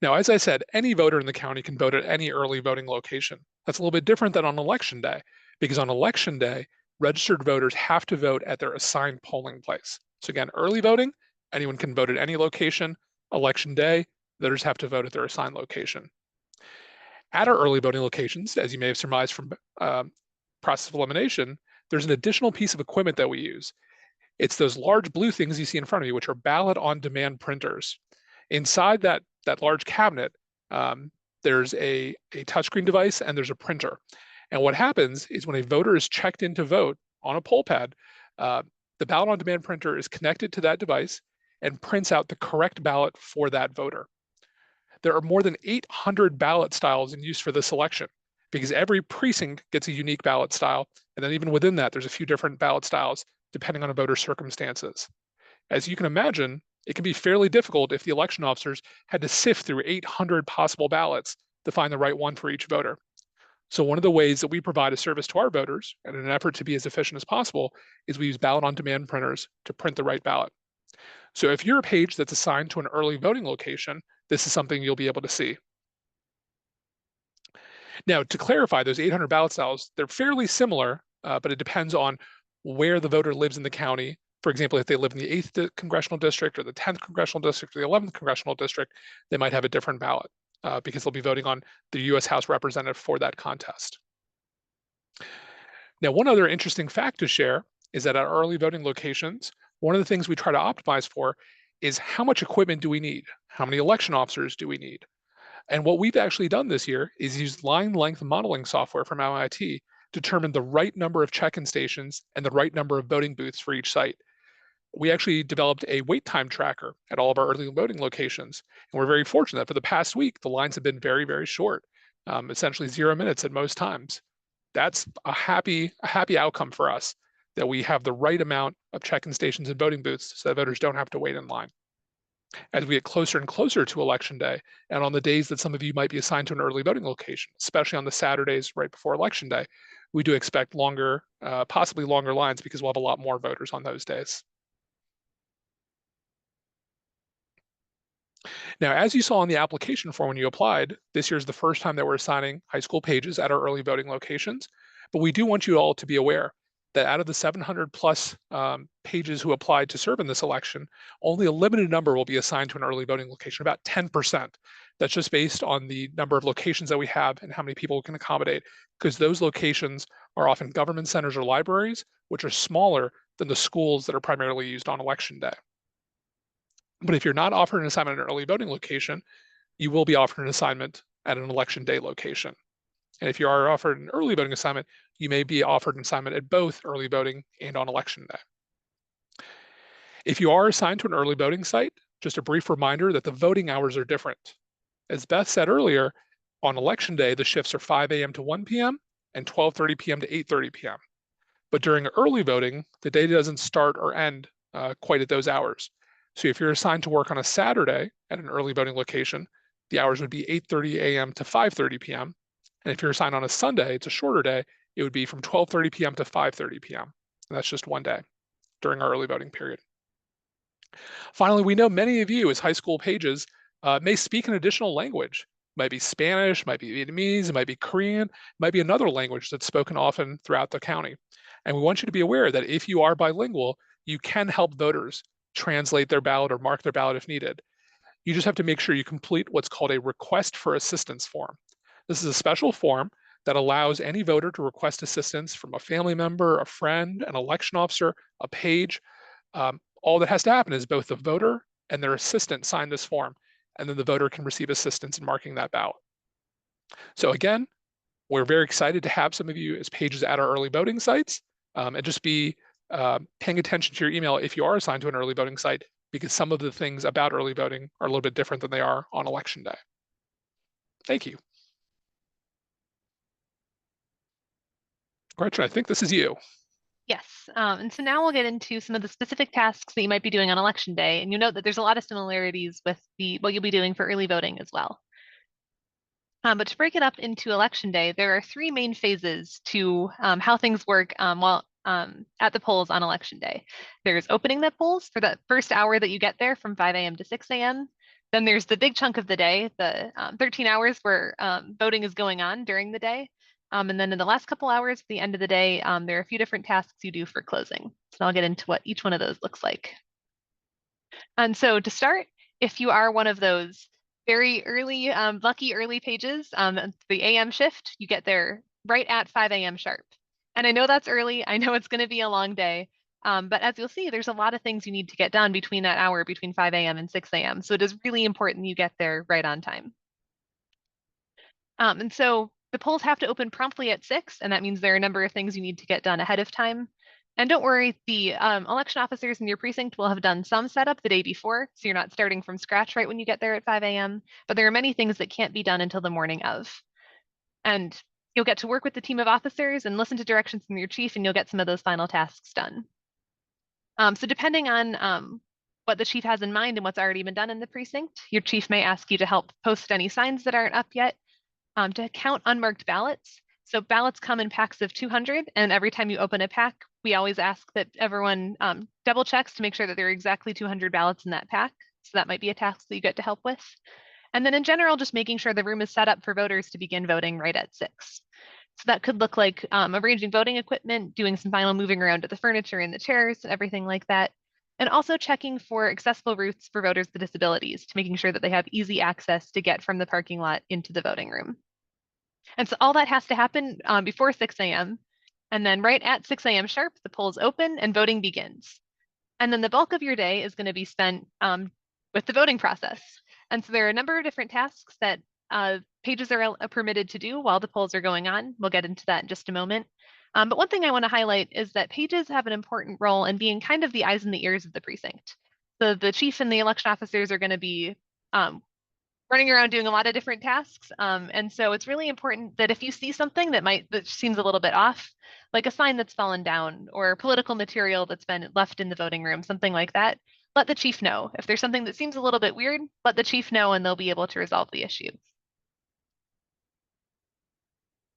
Now, as I said, any voter in the county can vote at any early voting location. That's a little bit different than on election day, because on election day, registered voters have to vote at their assigned polling place. So again, early voting, anyone can vote at any location. Election day, voters have to vote at their assigned location. At our early voting locations, as you may have surmised from process of elimination, there's an additional piece of equipment that we use. It's those large blue things you see in front of you, which are ballot on demand printers. Inside that large cabinet, there's a touchscreen device and there's a printer. And what happens is when a voter is checked in to vote on a poll pad, the ballot on demand printer is connected to that device and prints out the correct ballot for that voter. There are more than 800 ballot styles in use for this election because every precinct gets a unique ballot style. And then even within that, there's a few different ballot styles depending on a voter's circumstances. As you can imagine, it can be fairly difficult if the election officers had to sift through 800 possible ballots to find the right one for each voter. So one of the ways that we provide a service to our voters, and in an effort to be as efficient as possible, is we use ballot on demand printers to print the right ballot. So if you're a page that's assigned to an early voting location, this is something you'll be able to see. Now, to clarify, those 800 ballot styles, they're fairly similar, but it depends on where the voter lives in the county. For example, if they live in the 8th congressional district or the 10th congressional district or the 11th congressional district, they might have a different ballot because they'll be voting on the US House representative for that contest. Now, one other interesting fact to share is that at our early voting locations, one of the things we try to optimize for is how much equipment do we need? How many election officers do we need? And what we've actually done this year is use line length modeling software from MIT to determine the right number of check-in stations and the right number of voting booths for each site. We actually developed a wait time tracker at all of our early voting locations. And we're very fortunate that for the past week, the lines have been very, very short, essentially 0 minutes at most times. That's a happy outcome for us, that we have the right amount of check-in stations and voting booths so that voters don't have to wait in line. As we get closer and closer to election day, and on the days that some of you might be assigned to an early voting location, especially on the Saturdays right before election day, we do expect longer, possibly longer lines because we'll have a lot more voters on those days. Now, as you saw on the application form when you applied, this year is the first time that we're assigning high school pages at our early voting locations. But we do want you all to be aware that out of the 700 plus pages who applied to serve in this election, only a limited number will be assigned to an early voting location, about 10%. That's just based on the number of locations that we have and how many people we can accommodate, because those locations are often government centers or libraries, which are smaller than the schools that are primarily used on election day. But if you're not offered an assignment at an early voting location, you will be offered an assignment at an election day location. And if you are offered an early voting assignment, you may be offered an assignment at both early voting and on election day. If you are assigned to an early voting site, just a brief reminder that the voting hours are different. As Beth said earlier, on election day, the shifts are 5 a.m. to 1 p.m. and 12:30 p.m. to 8:30 p.m. But during early voting, the day doesn't start or end quite at those hours. So if you're assigned to work on a Saturday at an early voting location, the hours would be 8:30 a.m. to 5:30 p.m. And if you're assigned on a Sunday, it's a shorter day, it would be from 12:30 p.m. to 5:30 p.m. And that's just one day during our early voting period. Finally, we know many of you as high school pages may speak an additional language. It might be Spanish, might be Vietnamese, it might be Korean, it might be another language that's spoken often throughout the county. And we want you to be aware that if you are bilingual, you can help voters translate their ballot or mark their ballot if needed. You just have to make sure you complete what's called a request for assistance form. This is a special form that allows any voter to request assistance from a family member, a friend, an election officer, a page. All that has to happen is both the voter and their assistant sign this form. and then the voter can receive assistance in marking that ballot. So again, we're very excited to have some of you as pages at our early voting sites, and just be paying attention to your email if you are assigned to an early voting site, because some of the things about early voting are a little bit different than they are on election day. Thank you. Gretchen, I think this is you. Yes, and so now we'll get into some of the specific tasks that you might be doing on election day, and you'll note that there's a lot of similarities with what you'll be doing for early voting as well. But to break it up into election day, there are three main phases to how things work while at the polls on election day. There's opening the polls for that first hour that you get there from 5 a.m. to 6 a.m. Then there's the big chunk of the day, the 13 hours where voting is going on during the day. And then in the last couple hours at the end of the day, there are a few different tasks you do for closing. So I'll get into what each one of those looks like. And so to start, if you are one of those very early, lucky early pages, the AM shift, you get there right at 5 a.m. sharp. And I know that's early. I know it's going to be a long day. But as you'll see, there's a lot of things you need to get done between that hour, between 5 a.m. and 6 a.m. So it is really important you get there right on time. And so the polls have to open promptly at 6, and that means there are a number of things you need to get done ahead of time. And don't worry, the election officers in your precinct will have done some setup the day before, so you're not starting from scratch right when you get there at 5 a.m. But there are many things that can't be done until the morning of. And you'll get to work with the team of officers and listen to directions from your chief, and you'll get some of those final tasks done. So depending on what the chief has in mind and what's already been done in the precinct, your chief may ask you to help post any signs that aren't up yet, to count unmarked ballots. So ballots come in packs of 200, and every time you open a pack, we always ask that everyone double checks to make sure that there are exactly 200 ballots in that pack. So that might be a task that you get to help with. And then in general, just making sure the room is set up for voters to begin voting right at 6. So that could look like arranging voting equipment, doing some final moving around of the furniture and the chairs, everything like that. And also checking for accessible routes for voters with disabilities, to making sure that they have easy access to get from the parking lot into the voting room. And so all that has to happen before 6 a.m. And then right at 6 a.m. sharp, the polls open and voting begins. And then the bulk of your day is going to be spent with the voting process. And so there are a number of different tasks that pages are permitted to do while the polls are going on. We'll get into that in just a moment. But one thing I want to highlight is that pages have an important role in being kind of the eyes and the ears of the precinct. So the chief and the election officers are going to be running around doing a lot of different tasks. And so it's really important that if you see something that seems a little bit off, like a sign that's fallen down or political material that's been left in the voting room, something like that, let the chief know. If there's something that seems a little bit weird, let the chief know and they'll be able to resolve the issue.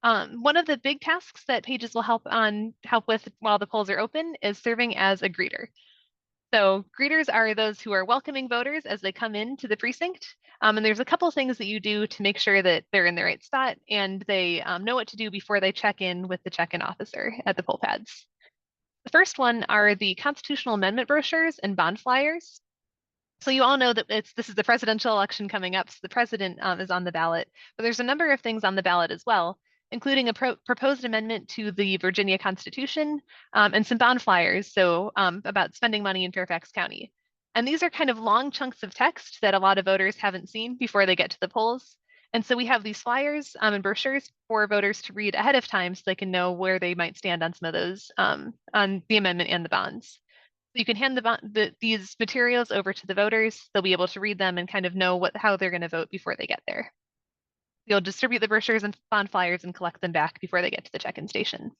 One of the big tasks that pages will help with while the polls are open is serving as a greeter. So greeters are those who are welcoming voters as they come into the precinct. And there's a couple things that you do to make sure that they're in the right spot and they know what to do before they check in with the check-in officer at the poll pads. The first one are the constitutional amendment brochures and bond flyers. So you all know that this is the presidential election coming up, so the president is on the ballot, but there's a number of things on the ballot as well, including a proposed amendment to the Virginia Constitution and some bond flyers, so about spending money in Fairfax County. And these are kind of long chunks of text that a lot of voters haven't seen before they get to the polls. And so we have these flyers and brochures for voters to read ahead of time so they can know where they might stand on some of those, on the amendment and the bonds. So you can hand these materials over to the voters. They'll be able to read them and kind of know how they're going to vote before they get there. You'll distribute the brochures and bond flyers and collect them back before they get to the check-in station.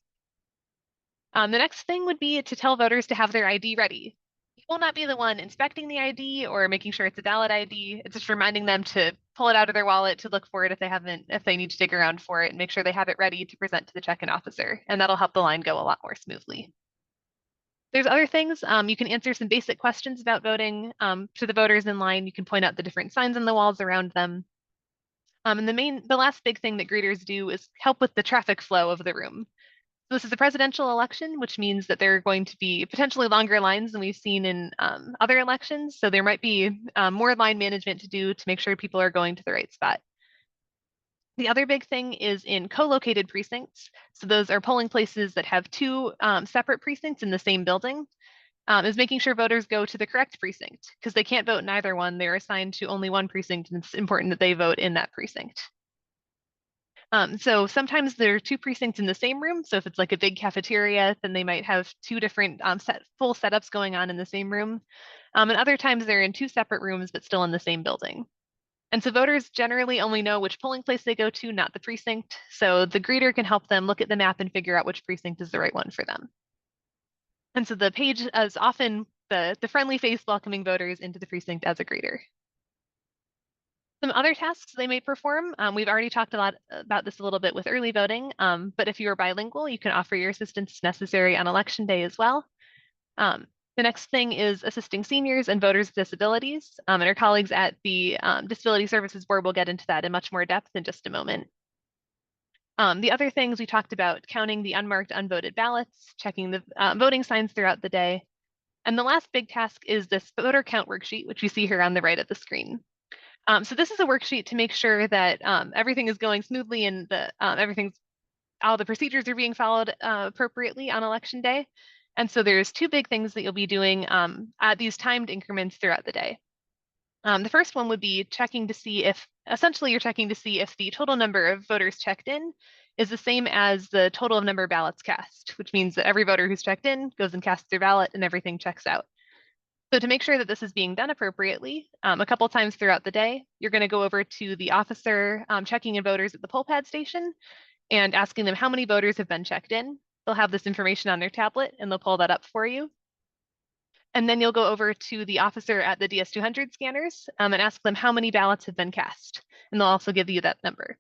The next thing would be to tell voters to have their ID ready. You will not be the one inspecting the ID or making sure it's a valid ID. It's just reminding them to pull it out of their wallet to look for it if they need to dig around for it, and make sure they have it ready to present to the check-in officer. And that'll help the line go a lot more smoothly. There's other things. You can answer some basic questions about voting to the voters in line. You can point out the different signs on the walls around them. And the last big thing that greeters do is help with the traffic flow of the room. So this is a presidential election, which means that there are going to be potentially longer lines than we've seen in other elections. So there might be more line management to do to make sure people are going to the right spot. The other big thing is in co-located precincts. So those are polling places that have two separate precincts in the same building. is making sure voters go to the correct precinct, because they can't vote in either one. They're assigned to only one precinct, and it's important that they vote in that precinct. So sometimes there are two precincts in the same room. So if it's like a big cafeteria, then they might have two different full setups going on in the same room. And other times they're in two separate rooms, but still in the same building. And so voters generally only know which polling place they go to, not the precinct. So the greeter can help them look at the map and figure out which precinct is the right one for them. And so the page is often the friendly face welcoming voters into the precinct as a greeter. Some other tasks they may perform, we've already talked a lot about this a little bit with early voting, but if you are bilingual, you can offer your assistance necessary on election day as well. The next thing is assisting seniors and voters with disabilities, and our colleagues at the Disability Services Board will get into that in much more depth in just a moment. The other things we talked about, counting the unmarked, unvoted ballots, checking the voting signs throughout the day. And the last big task is this voter count worksheet, which you see here on the right of the screen. So this is a worksheet to make sure that everything is going smoothly and that all the procedures are being followed appropriately on election day. And so there's two big things that you'll be doing at these timed increments throughout the day. The first one would be checking to see if, essentially you're checking to see if the total number of voters checked in is the same as the total of number of ballots cast, which means that every voter who's checked in goes and casts their ballot and everything checks out. So to make sure that this is being done appropriately, a couple times throughout the day, you're going to go over to the officer checking in voters at the poll pad station and asking them how many voters have been checked in. They'll have this information on their tablet and they'll pull that up for you. And then you'll go over to the officer at the DS200 scanners and ask them how many ballots have been cast. And they'll also give you that number.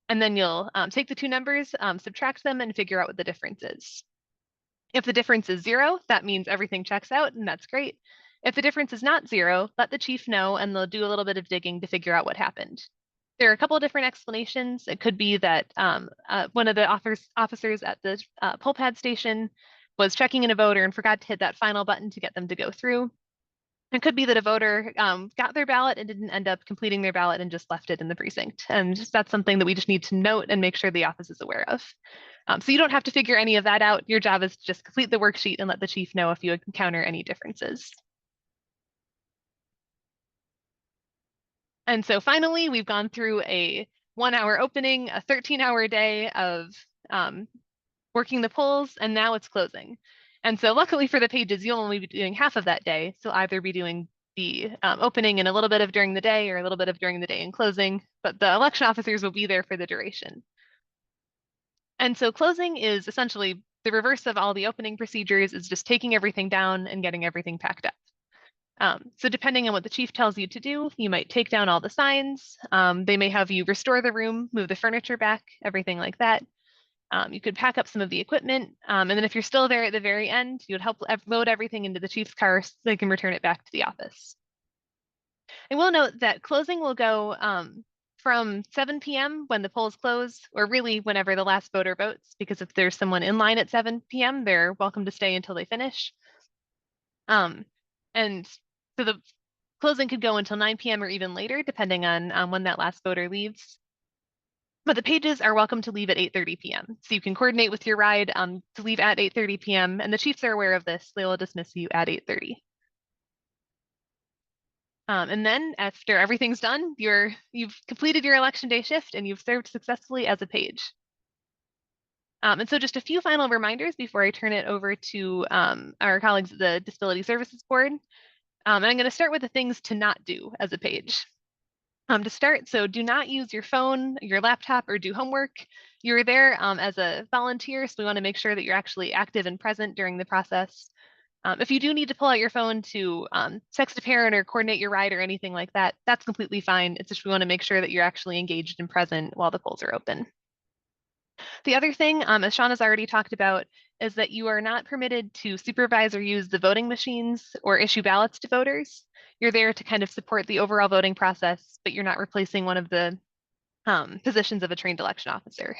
And then you'll take the two numbers, subtract them, and figure out what the difference is. If the difference is 0, that means everything checks out, and that's great. If the difference is not 0, let the chief know, and they'll do a little bit of digging to figure out what happened. There are a couple of different explanations. It could be that one of the officers at the poll pad station was checking in a voter and forgot to hit that final button to get them to go through. It could be that a voter got their ballot and didn't end up completing their ballot and just left it in the precinct. And that's something that we just need to note and make sure the office is aware of. So you don't have to figure any of that out. Your job is to just complete the worksheet and let the chief know if you encounter any differences. And so finally, we've gone through a 1-hour opening, a 13-hour day of working the polls, and now it's closing. And so luckily for the pages, you'll only be doing half of that day. So either be doing the opening and a little bit of during the day or a little bit of during the day and closing, but the election officers will be there for the duration. And so closing is essentially the reverse of all the opening procedures, is just taking everything down and getting everything packed up. So depending on what the chief tells you to do, you might take down all the signs. They may have you restore the room, move the furniture back, everything like that. You could pack up some of the equipment. And then if you're still there at the very end, you would help load everything into the chief's car so they can return it back to the office. I will note that closing will go from 7 p.m. when the polls close, or really whenever the last voter votes, because if there's someone in line at 7 p.m., they're welcome to stay until they finish. And so the closing could go until 9 p.m. or even later, depending on when that last voter leaves. But the pages are welcome to leave at 8:30 p.m. So you can coordinate with your ride to leave at 8:30 p.m. And the chiefs are aware of this. They will dismiss you at 8:30. And then after everything's done, you've completed your election day shift and you've served successfully as a page. And so just a few final reminders before I turn it over to our colleagues at the Disability Services Board. And I'm going to start with the things to not do as a page. To start, so do not use your phone, your laptop, or do homework. You're there as a volunteer, so we want to make sure that you're actually active and present during the process. If you do need to pull out your phone to text a parent or coordinate your ride or anything like that, that's completely fine. It's just we want to make sure that you're actually engaged and present while the polls are open. The other thing, as Sean has already talked about, is that you are not permitted to supervise or use the voting machines or issue ballots to voters. You're there to kind of support the overall voting process, but you're not replacing one of the positions of a trained election officer.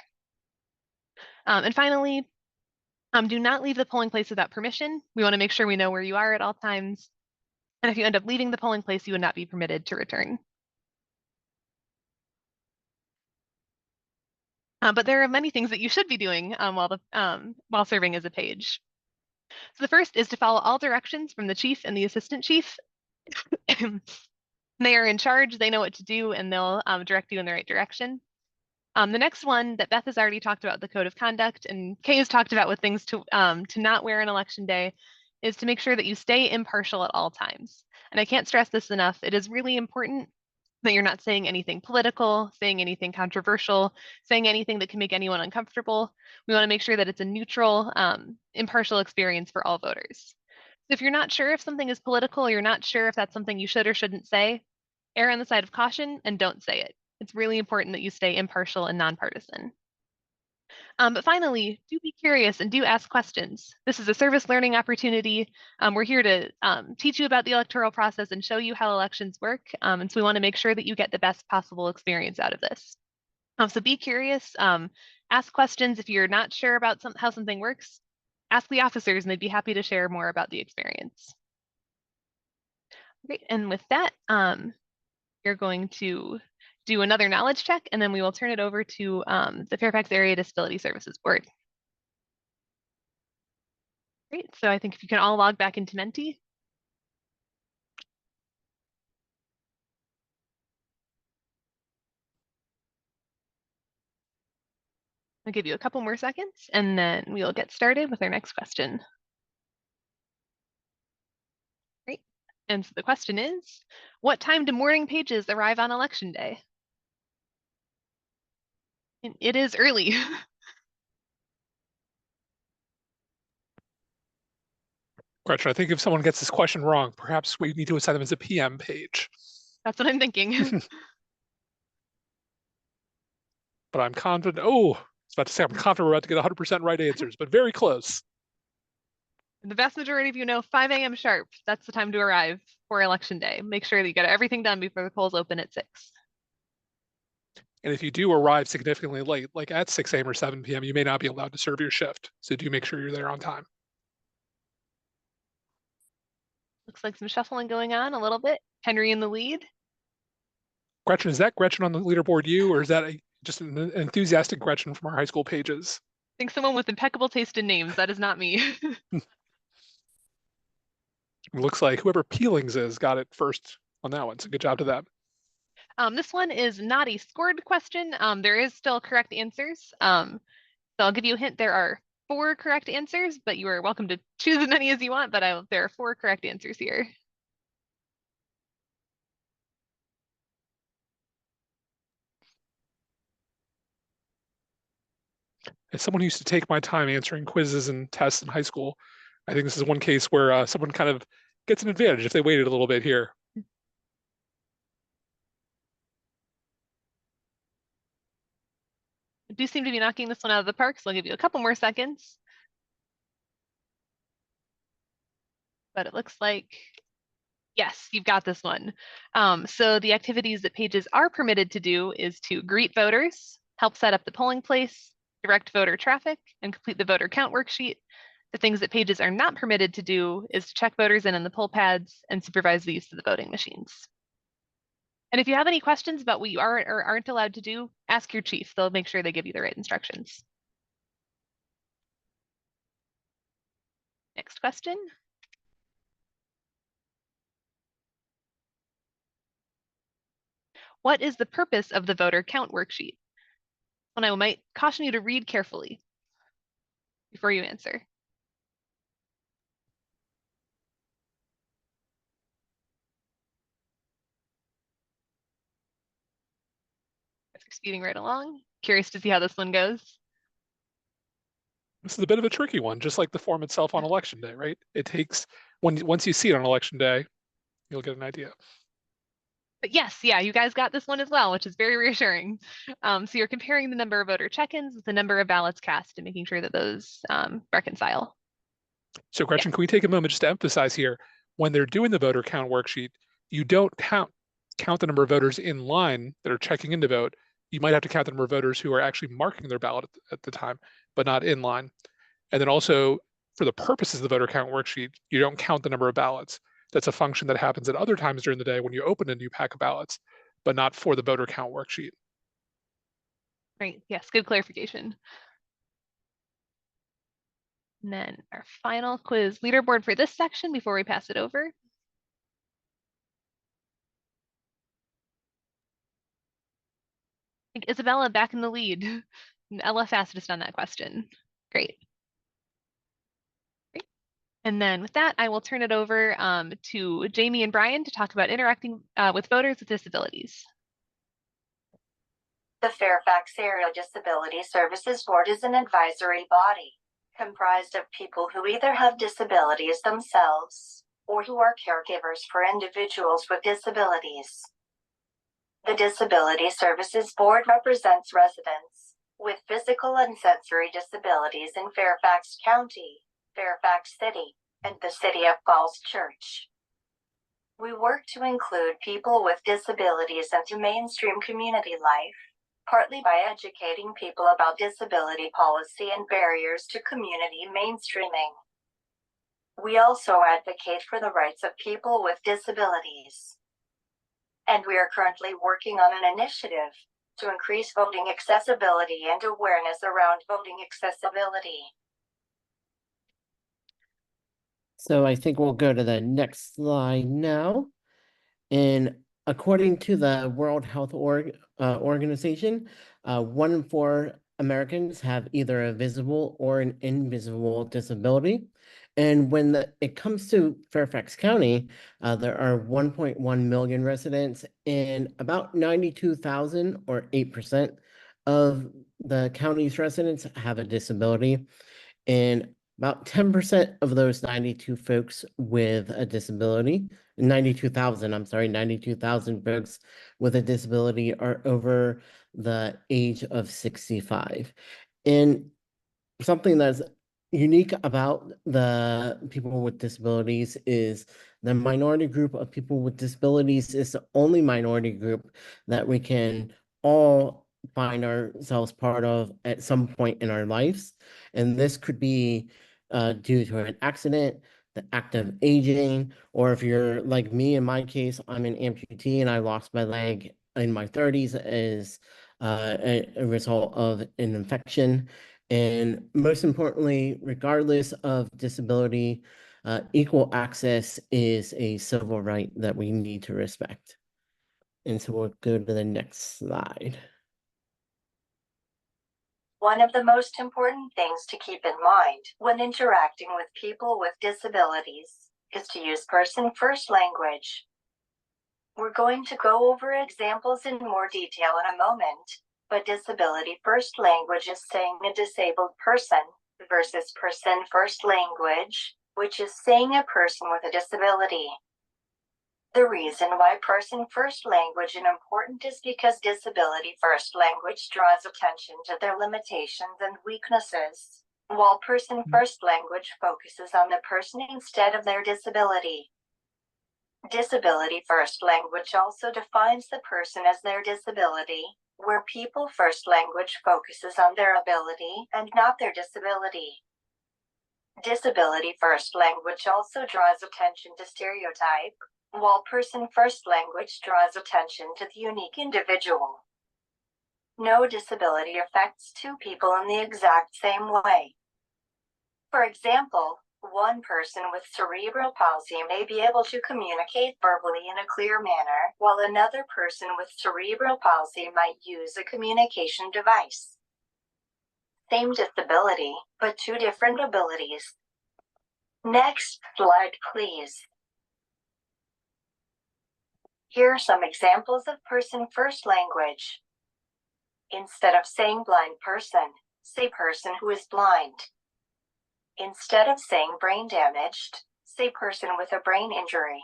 And finally, do not leave the polling place without permission. We want to make sure we know where you are at all times. And if you end up leaving the polling place, you would not be permitted to return. But there are many things that you should be doing while serving as a page. So the first is to follow all directions from the chief and the assistant chief. They are in charge, they know what to do, and they'll direct you in the right direction. The next one that Beth has already talked about, the code of conduct, and Kay has talked about with things to not wear on election day, is to make sure that you stay impartial at all times. And I can't stress this enough. It is really important that you're not saying anything political, saying anything controversial, saying anything that can make anyone uncomfortable. We want to make sure that it's a neutral, impartial experience for all voters. If you're not sure if something is political, or you're not sure if that's something you should or shouldn't say, err on the side of caution and don't say it. It's really important that you stay impartial and nonpartisan. But finally, do be curious and do ask questions. This is a service learning opportunity. We're here to teach you about the electoral process and show you how elections work. And so we want to make sure that you get the best possible experience out of this. So be curious, ask questions. If you're not sure about how something works, ask the officers and they'd be happy to share more about the experience. Great, and with that, you're going to do another knowledge check, and then we will turn it over to the Fairfax Area Disability Services Board. Great, so I think if you can all log back into Menti. I'll give you a couple more seconds, and then we'll get started with our next question. Great, and so the question is, what time do morning pages arrive on election day? And it is early. Gretchen, I think if someone gets this question wrong, perhaps we need to assign them as a PM page. That's what I'm thinking. But I'm confident, I was about to say, I'm confident we're about to get 100% right answers, but very close. The vast majority of you know 5 a.m. sharp. That's the time to arrive for election day. Make sure that you get everything done before the polls open at 6. And if you do arrive significantly late, like at 6 a.m. or 7 p.m., you may not be allowed to serve your shift. So do make sure you're there on time. Looks like some shuffling going on a little bit. Henry in the lead. Gretchen, is that Gretchen on the leaderboard you, or is that just an enthusiastic Gretchen from our high school pages? I think someone with impeccable taste in names. That is not me. It looks like whoever Peelings is got it first on that one. So good job to them. This one is not a scored question. There is still correct answers. So I'll give you a hint. There are 4 correct answers, but you are welcome to choose as many as you want, but there are 4 correct answers here. As someone who used to take my time answering quizzes and tests in high school, I think this is one case where someone kind of gets an advantage if they waited a little bit here. I do seem to be knocking this one out of the park, so I'll give you a couple more seconds. But it looks like, yes, you've got this one. So the activities that pages are permitted to do is to greet voters, help set up the polling place, direct voter traffic, and complete the voter count worksheet. The things that pages are not permitted to do is to check voters in the poll pads and supervise the use of the voting machines. And if you have any questions about what you are or aren't allowed to do, ask your chief. They'll make sure they give you the right instructions. Next question. What is the purpose of the voter count worksheet? And I might caution you to read carefully before you answer. We're speeding right along. Curious to see how this one goes. This is a bit of a tricky one, just like the form itself on election day, right? It takes, once you see it on election day, you'll get an idea. But yes, yeah, you guys got this one as well, which is very reassuring. So you're comparing the number of voter check-ins with the number of ballots cast and making sure that those reconcile. So Gretchen, can we take a moment just to emphasize here, when they're doing the voter count worksheet, you don't count the number of voters in line that are checking in to vote. You might have to count the number of voters who are actually marking their ballot at the time, but not in line. And then also, for the purposes of the voter count worksheet, you don't count the number of ballots. That's a function that happens at other times during the day when you open a new pack of ballots, but not for the voter count worksheet. Right, yes, good clarification. And then our final quiz leaderboard for this section before we pass it over. I think Isabella back in the lead. And Ella fastest on that question. Great. And then with that, I will turn it over to Jamie and Brian to talk about interacting with voters with disabilities. The Fairfax Area Disability Services Board is an advisory body comprised of people who either have disabilities themselves or who are caregivers for individuals with disabilities. The Disability Services Board represents residents with physical and sensory disabilities in Fairfax County, Fairfax City, and the City of Falls Church. We work to include people with disabilities into mainstream community life, partly by educating people about disability policy and barriers to community mainstreaming. We also advocate for the rights of people with disabilities. And we are currently working on an initiative to increase voting accessibility and awareness around voting accessibility. So I think we'll go to the next slide now. And according to the World Health Organization, 1 in 4 Americans have either a visible or an invisible disability. And when it comes to Fairfax County, there are 1.1 million residents, and about 92,000 or 8% of the county's residents have a disability. And about 10% of those 92 folks with a disability, 92,000 folks with a disability are over the age of 65. And something that's unique about the people with disabilities is the minority group of people with disabilities is the only minority group that we can all find ourselves part of at some point in our lives. And this could be due to an accident, the act of aging, or if you're like me, in my case, I'm an amputee and I lost my leg in my 30s as a result of an infection. And most importantly, regardless of disability, equal access is a civil right that we need to respect. And so we'll go to the next slide. One of the most important things to keep in mind when interacting with people with disabilities is to use person-first language. We're going to go over examples in more detail in a moment, but disability-first language is saying a disabled person versus person-first language, which is saying a person with a disability. The reason why person-first language is important is because disability-first language draws attention to their limitations and weaknesses, while person-first language focuses on the person instead of their disability. Disability-first language also defines the person as their disability, where people-first language focuses on their ability and not their disability. Disability-first language also draws attention to stereotype, while person-first language draws attention to the unique individual. No disability affects two people in the exact same way. For example, one person with cerebral palsy may be able to communicate verbally in a clear manner, while another person with cerebral palsy might use a communication device. Same disability, but two different abilities. Next slide, please. Here are some examples of person-first language. Instead of saying blind person, say person who is blind. Instead of saying brain damaged, say person with a brain injury.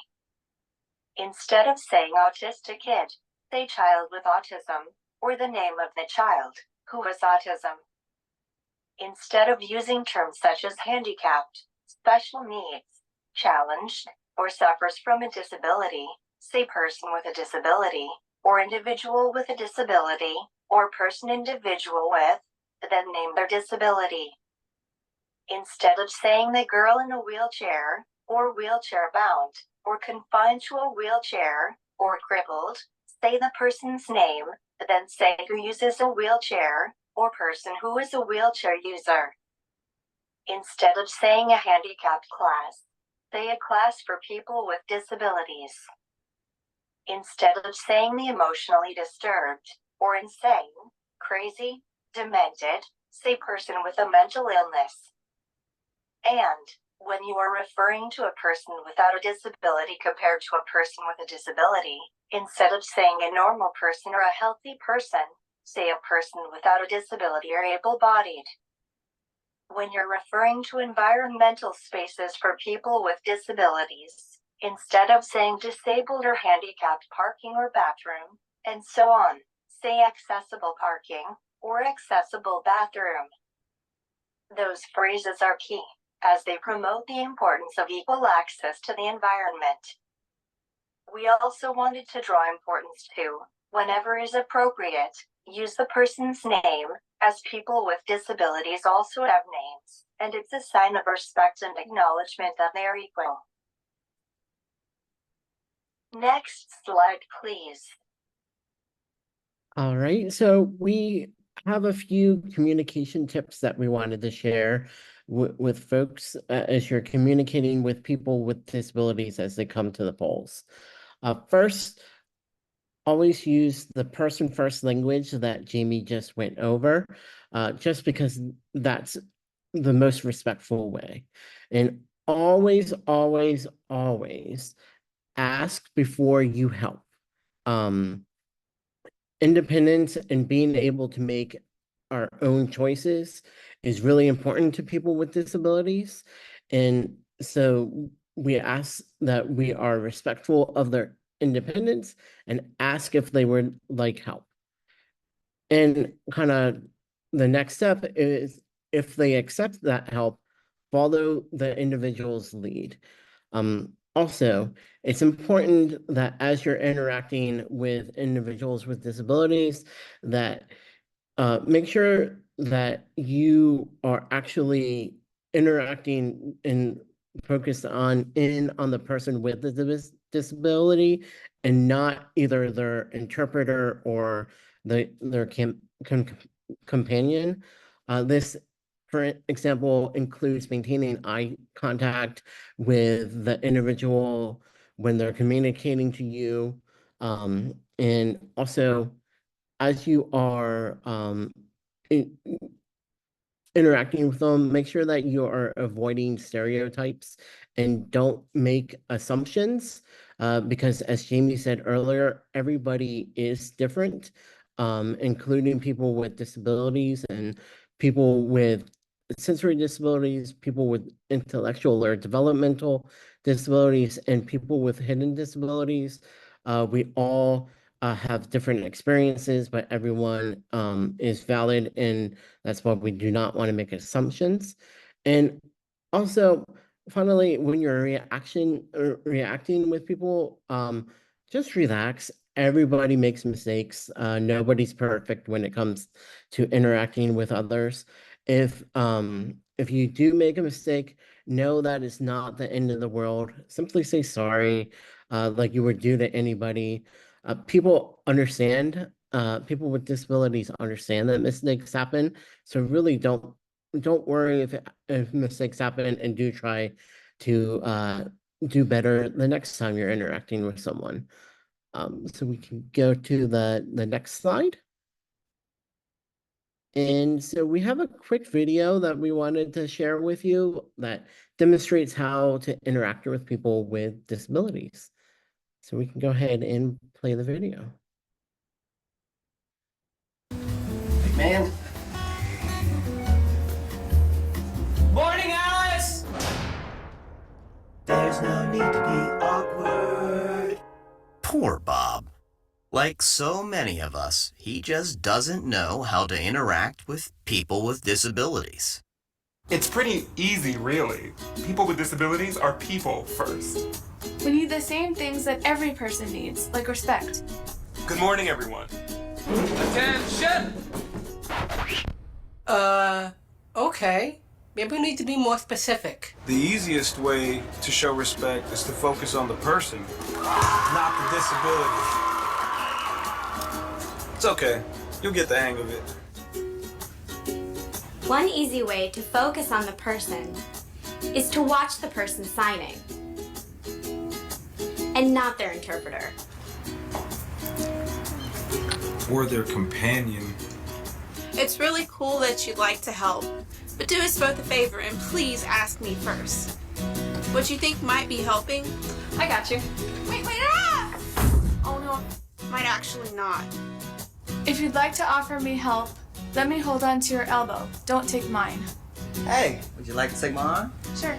Instead of saying autistic kid, say child with autism, or the name of the child who has autism. Instead of using terms such as handicapped, special needs, challenged, or suffers from a disability, say person with a disability, or individual with a disability, or person individual with, then name their disability. Instead of saying the girl in a wheelchair, or wheelchair bound, or confined to a wheelchair, or crippled, say the person's name, then say who uses a wheelchair, or person who is a wheelchair user. Instead of saying a handicapped class, say a class for people with disabilities. Instead of saying the emotionally disturbed, or insane, crazy, demented, say person with a mental illness. And when you are referring to a person without a disability compared to a person with a disability, instead of saying a normal person or a healthy person, say a person without a disability or able-bodied. When you're referring to environmental spaces for people with disabilities, instead of saying disabled or handicapped parking or bathroom, and so on, say accessible parking or accessible bathroom. Those phrases are key, as they promote the importance of equal access to the environment. We also wanted to draw importance to, whenever is appropriate, use the person's name, as people with disabilities also have names, and it's a sign of respect and acknowledgement that they are equal. Next slide, please. All right, so we have a few communication tips that we wanted to share with folks as you're communicating with people with disabilities as they come to the polls. First, always use the person first language that Jamie just went over, just because that's the most respectful way. And always, always, always ask before you help. Independence and being able to make our own choices is really important to people with disabilities. And so we ask that we are respectful of their independence and ask if they would like help. And kind of the next step is, if they accept that help, follow the individual's lead. Also, it's important that as you're interacting with individuals with disabilities, that make sure that you are actually interacting and focused on the person with the disability, and not either their interpreter or their companion. This, for example, includes maintaining eye contact with the individual when they're communicating to you, and also as you are interacting with them, make sure that you are avoiding stereotypes and don't make assumptions, because as Jamie said earlier, everybody is different, including people with disabilities and people with sensory disabilities, people with intellectual or developmental disabilities, and people with hidden disabilities. We all have different experiences, but everyone is valid, and that's why we do not want to make assumptions. And also, finally, when you're reacting with people, just relax. Everybody makes mistakes. Nobody's perfect when it comes to interacting with others. If you do make a mistake, know that it's not the end of the world. Simply say sorry, like you would do to anybody. People understand. People with disabilities understand that mistakes happen. So really don't worry if mistakes happen, and do try to do better the next time you're interacting with someone. So we can go to the next slide. And so we have a quick video that we wanted to share with you that demonstrates how to interact with people with disabilities. So we can go ahead and play the video. Hey, man. Morning, Alice! There's no need to be awkward. Poor Bob. Like so many of us, he just doesn't know how to interact with people with disabilities. It's pretty easy, really. People with disabilities are people first. We need the same things that every person needs, like respect. Good morning, everyone. Attention! Okay. Maybe we need to be more specific. The easiest way to show respect is to focus on the person, not the disability. It's okay. You'll get the hang of it. One easy way to focus on the person is to watch the person signing and not their interpreter. Or their companion. It's really cool that you'd like to help, but do us both a favor and please ask me first. What you think might be helping? I got you. Wait, ah! Oh no, might actually not. If you'd like to offer me help, let me hold on to your elbow. Don't take mine. Hey, would you like to take my arm? Sure.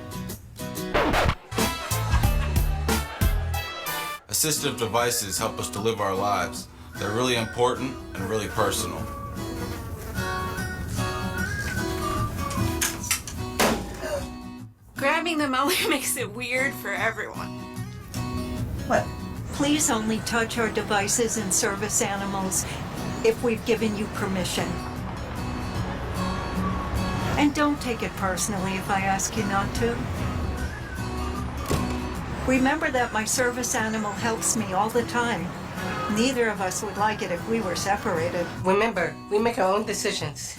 Assistive devices help us to live our lives. They're really important and really personal. Grabbing them only makes it weird for everyone. What? Please only touch our devices and service animals if we've given you permission. And don't take it personally if I ask you not to. Remember that my service animal helps me all the time. Neither of us would like it if we were separated. Remember, we make our own decisions.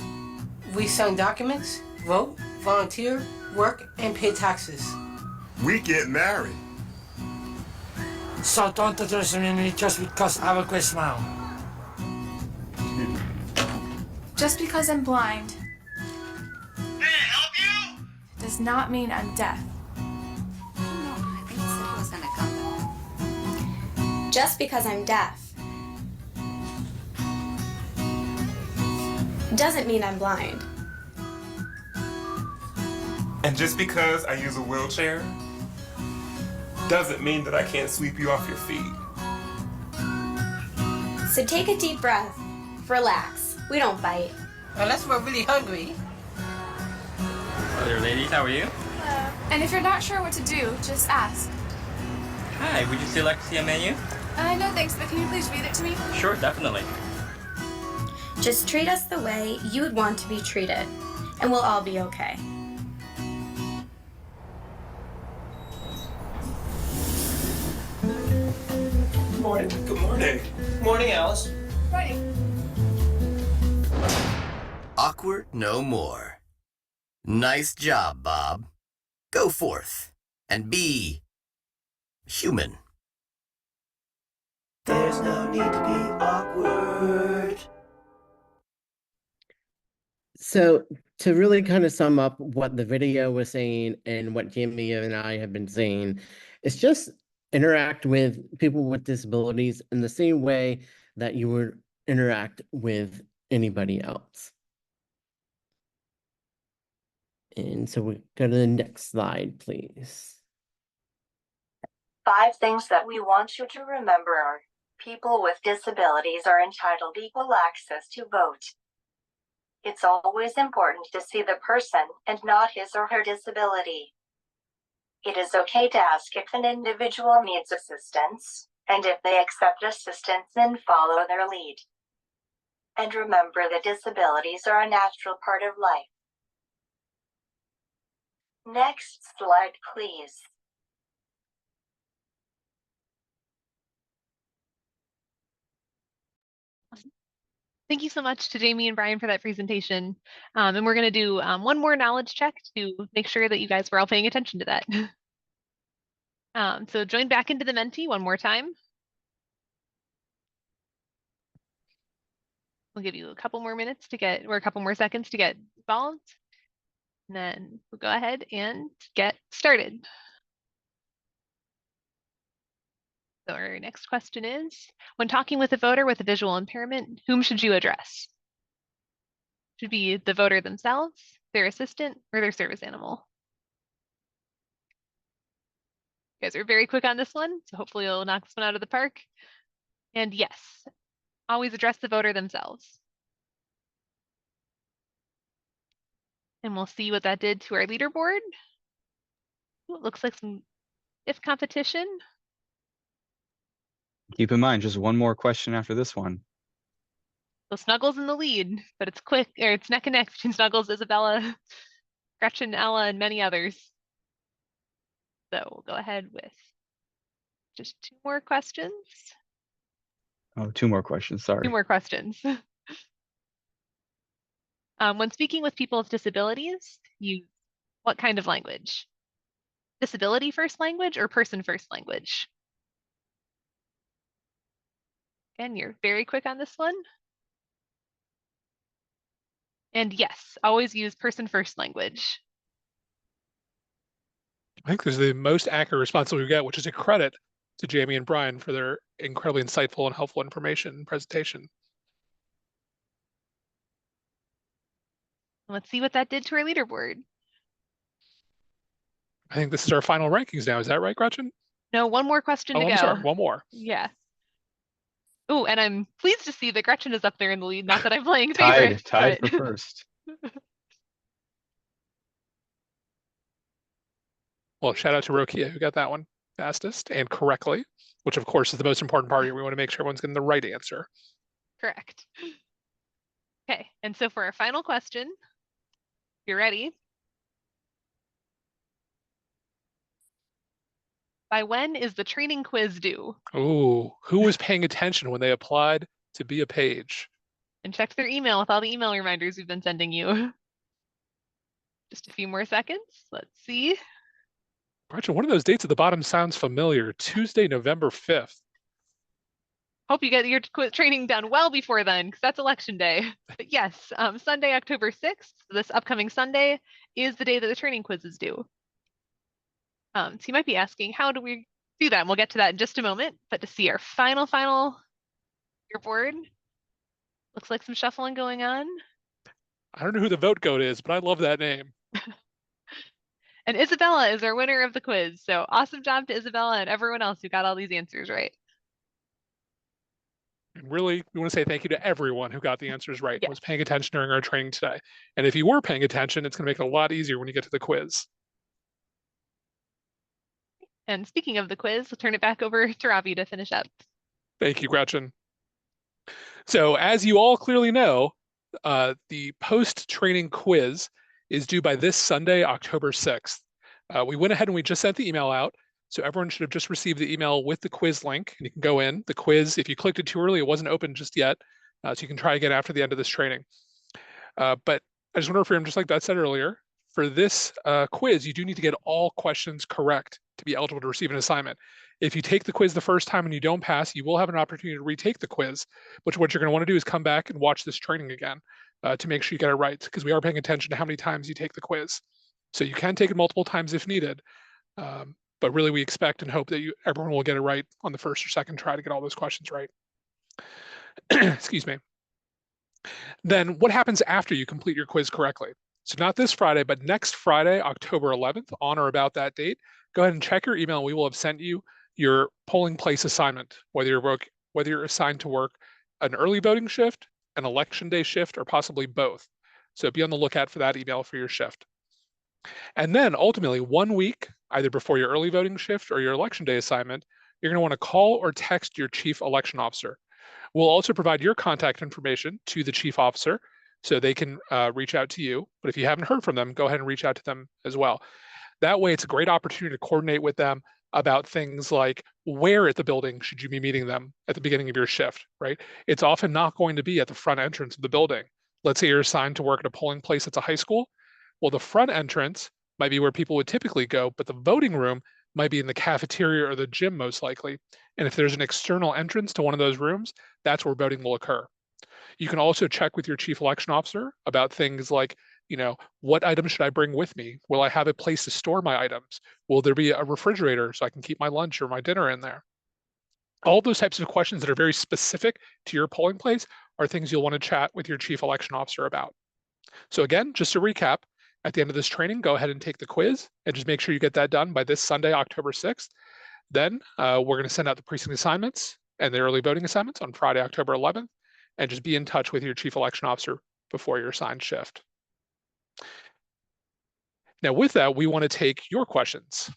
We sign documents, vote, volunteer, work, and pay taxes. We get married. So don't address me just because I have a great smile. Just because I'm blind does not mean I'm deaf. Just because I'm deaf doesn't mean I'm blind. And just because I use a wheelchair doesn't mean that I can't sweep you off your feet. So take a deep breath, relax. We don't bite. Unless we're really hungry. Hello there, ladies. How are you? Hello. And if you're not sure what to do, just ask. Hi, would you still like to see a menu? No thanks, but can you please read it to me? Sure, definitely. Just treat us the way you would want to be treated, and we'll all be okay. Good morning. Good morning. Morning, Alice. Morning. Awkward no more. Nice job, Bob. Go forth and be human. There's no need to be awkward. So to really kind of sum up what the video was saying and what Jamie and I have been saying, it's just interact with people with disabilities in the same way that you would interact with anybody else. And so we go to the next slide, please. 5 things that we want you to remember are: people with disabilities are entitled equal access to vote. It's always important to see the person and not his or her disability. It is okay to ask if an individual needs assistance, and if they accept assistance, then follow their lead. And remember that disabilities are a natural part of life. Next slide, please. Thank you so much to Jamie and Brian for that presentation. And we're going to do one more knowledge check to make sure that you guys were all paying attention to that. So join back into the Menti one more time. We'll give you a couple more minutes to get, or a couple more seconds to get involved. And then we'll go ahead and get started. So our next question is, when talking with a voter with a visual impairment, whom should you address? Should be the voter themselves, their assistant, or their service animal. You guys are very quick on this one, so hopefully you'll knock this one out of the park. And yes, always address the voter themselves. And we'll see what that did to our leaderboard. Ooh, it looks like some if competition. Keep in mind, just one more question after this one. So Snuggles in the lead, but it's quick, or it's neck and neck between Snuggles, Isabella, Gretchen, Ella, and many others. So we'll go ahead with just 2 more questions. Oh, 2 more questions, sorry. 2 more questions. When speaking with people with disabilities, use what kind of language? Disability first language or person first language? Again, you're very quick on this one. And yes, always use person first language. I think this is the most accurate response that we get, which is a credit to Jamie and Brian for their incredibly insightful and helpful information and presentation. Let's see what that did to our leaderboard. I think this is our final rankings now. Is that right, Gretchen? No, one more question to I'm go. sorry, one more. Yeah. Oh, and I'm pleased to see that Gretchen is up there in the lead. Not that I'm playing favorites. Tied but... for first. Well, shout out to Rokia who got that one fastest and correctly, which of course is the most important part here. We want to make sure everyone's getting the right answer. Correct. Okay, and so for our final question, you ready? By when is the training quiz due? Ooh, who was paying attention when they applied to be a page? And checked their email with all the email reminders we've been sending you. Just a few more seconds. Let's see. Gretchen, one of those dates at the bottom sounds familiar. Tuesday, November 5th. Hope you get your training done well before then, because that's election day. But yes, Sunday, October 6th, this upcoming Sunday, is the day that the training quiz is due. So you might be asking, how do we do that? And we'll get to that in just a moment. But to see our final leaderboard, looks like some shuffling going on. I don't know who the vote goat is, but I love that name. And Isabella is our winner of the quiz. So awesome job to Isabella and everyone else who got all these answers right. And really, we want to say thank you to everyone who got the answers right and was paying attention during our training today. And if you were paying attention, it's going to make it a lot easier when you get to the quiz. And speaking of the quiz, we'll turn it back over to Robbie to finish up. Thank you, Gretchen. So as you all clearly know, the post-training quiz is due by this Sunday, October 6th. We went ahead and we just sent the email out. So everyone should have just received the email with the quiz link, and you can go in. The quiz, if you clicked it too early, it wasn't open just yet. So you can try again after the end of this training. But I just want to affirm, just like that said earlier, for this quiz, you do need to get all questions correct to be eligible to receive an assignment. If you take the quiz the first time and you don't pass, you will have an opportunity to retake the quiz, which what you're going to want to do is come back and watch this training again to make sure you get it right, because we are paying attention to how many times you take the quiz. So you can take it multiple times if needed, but really we expect and hope that everyone will get it right on the first or second try to get all those questions right. Excuse me. Then what happens after you complete your quiz correctly? So not this Friday, but next Friday, October 11th, on or about that date, go ahead and check your email. We will have sent you your polling place assignment, whether you're assigned to work an early voting shift, an election day shift, or possibly both. So be on the lookout for that email for your shift. And then ultimately 1 week, either before your early voting shift or your election day assignment, you're going to want to call or text your chief election officer. We'll also provide your contact information to the chief officer so they can reach out to you. But if you haven't heard from them, go ahead and reach out to them as well. That way, it's a great opportunity to coordinate with them about things like where at the building should you be meeting them at the beginning of your shift, right? It's often not going to be at the front entrance of the building. Let's say you're assigned to work at a polling place that's a high school. Well, the front entrance might be where people would typically go, but the voting room might be in the cafeteria or the gym most likely. And if there's an external entrance to one of those rooms, that's where voting will occur. You can also check with your chief election officer about things like, what items should I bring with me? Will I have a place to store my items? Will there be a refrigerator so I can keep my lunch or my dinner in there? All those types of questions that are very specific to your polling place are things you'll want to chat with your chief election officer about. So again, just to recap, at the end of this training, go ahead and take the quiz and just make sure you get that done by this Sunday, October 6th. Then we're going to send out the precinct assignments and the early voting assignments on Friday, October 11th, and just be in touch with your chief election officer before your assigned shift. Now with that, we want to take your questions.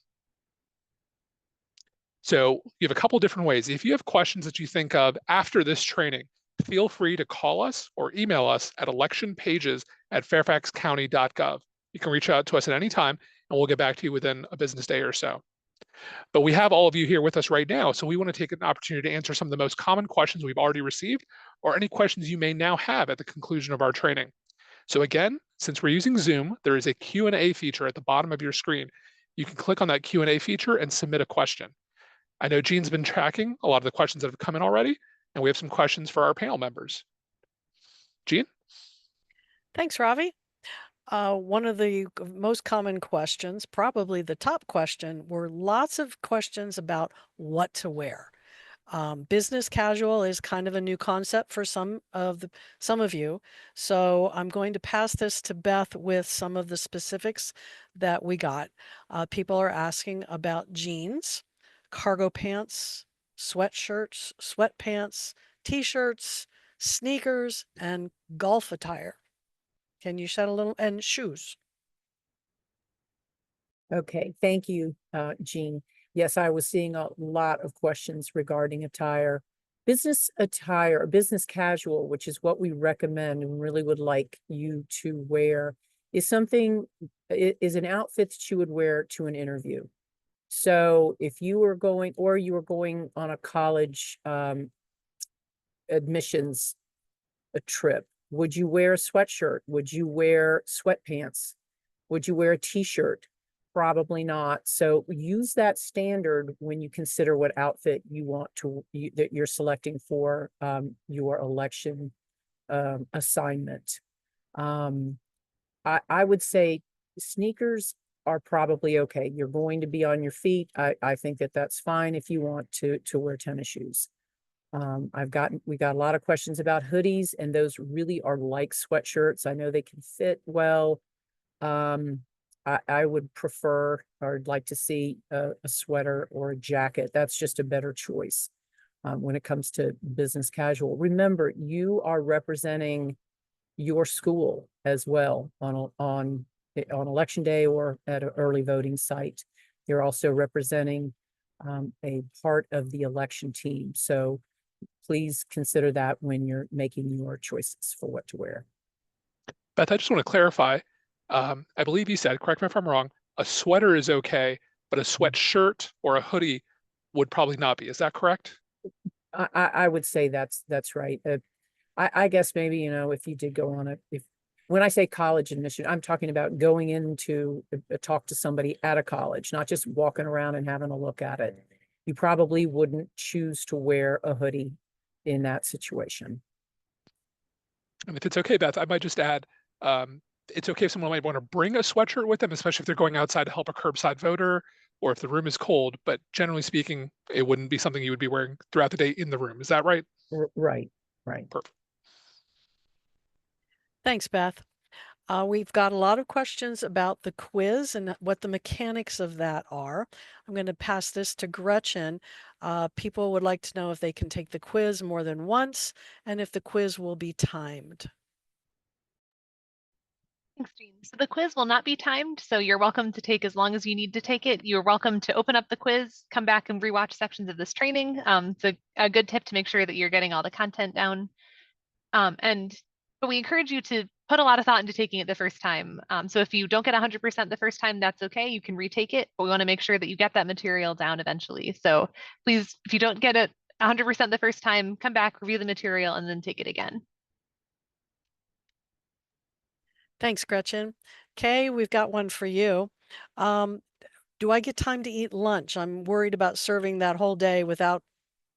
So you have a couple different ways. If you have questions that you think of after this training, feel free to call us or email us at electionpages@fairfaxcounty.gov. You can reach out to us at any time and we'll get back to you within a business day or so. But we have all of you here with us right now, so we want to take an opportunity to answer some of the most common questions we've already received or any questions you may now have at the conclusion of our training. So again, since we're using Zoom, there is a Q&A feature at the bottom of your screen. You can click on that Q&A feature and submit a question. I know Jean's been tracking a lot of the questions that have come in already, and we have some questions for our panel members. Jean? Thanks, Ravi. One of the most common questions, probably the top question, were lots of questions about what to wear. Business casual is kind of a new concept for some of you. So I'm going to pass this to Beth with some of the specifics that we got. People are asking about jeans, cargo pants, sweatshirts, sweatpants, t-shirts, sneakers, and golf attire. Can you shed a little, and shoes? Okay, thank you, Jean. Yes, I was seeing a lot of questions regarding attire. Business attire, or business casual, which is what we recommend and really would like you to wear, is an outfit that you would wear to an interview. So if you were going, or you were going on a college admissions trip, would you wear a sweatshirt? Would you wear sweatpants? Would you wear a t-shirt? Probably not. So use that standard when you consider what outfit you want that you're selecting for your election assignment. I would say sneakers are probably okay. You're going to be on your feet. I think that that's fine if you want to wear tennis shoes. We got a lot of questions about hoodies, and those really are like sweatshirts. I know they can fit well. I would prefer, or like to see a sweater or a jacket. That's just a better choice when it comes to business casual. Remember, you are representing your school as well on election day or at an early voting site. You're also representing a part of the election team. So please consider that when you're making your choices for what to wear. Beth, I just want to clarify. I believe you said, correct me if I'm wrong, a sweater is okay, but a sweatshirt or a hoodie would probably not be. Is that correct? I would say that's right. I guess maybe, if you did go on when I say college admission, I'm talking about going into a talk to somebody at a college, not just walking around and having a look at it. You probably wouldn't choose to wear a hoodie in that situation. And if it's okay, Beth, I might just add, it's okay if someone might want to bring a sweatshirt with them, especially if they're going outside to help a curbside voter or if the room is cold. But generally speaking, it wouldn't be something you would be wearing throughout the day in the room. Is that right? Right. Perfect. Thanks, Beth. We've got a lot of questions about the quiz and what the mechanics of that are. I'm going to pass this to Gretchen. People would like to know if they can take the quiz more than once and if the quiz will be timed. Thanks, Jean. So the quiz will not be timed, so you're welcome to take as long as you need to take it. You're welcome to open up the quiz, come back and rewatch sections of this training. It's a good tip to make sure that you're getting all the content down. But we encourage you to put a lot of thought into taking it the first time. So if you don't get 100% the first time, that's okay. You can retake it, but we want to make sure that you get that material down eventually. So please, if you don't get it 100% the first time, come back, review the material, and then take it again. Thanks, Gretchen. Kay, we've got one for you. Do I get time to eat lunch? I'm worried about serving that whole day without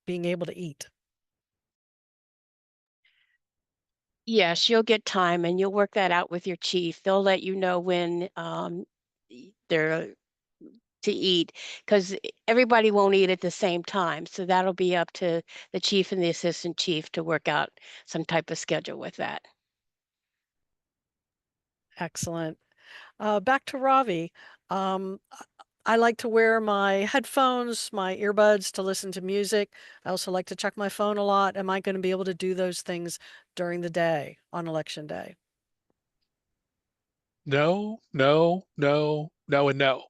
being able to eat. Yes, you'll get time and you'll work that out with your chief. They'll let you know when they're to eat, because everybody won't eat at the same time. So that'll be up to the chief and the assistant chief to work out some type of schedule with that. Excellent. Back to Ravi. I like to wear my headphones, my earbuds to listen to music. I also like to check my phone a lot. Am I going to be able to do those things during the day on election day? No, no, no, no, and no.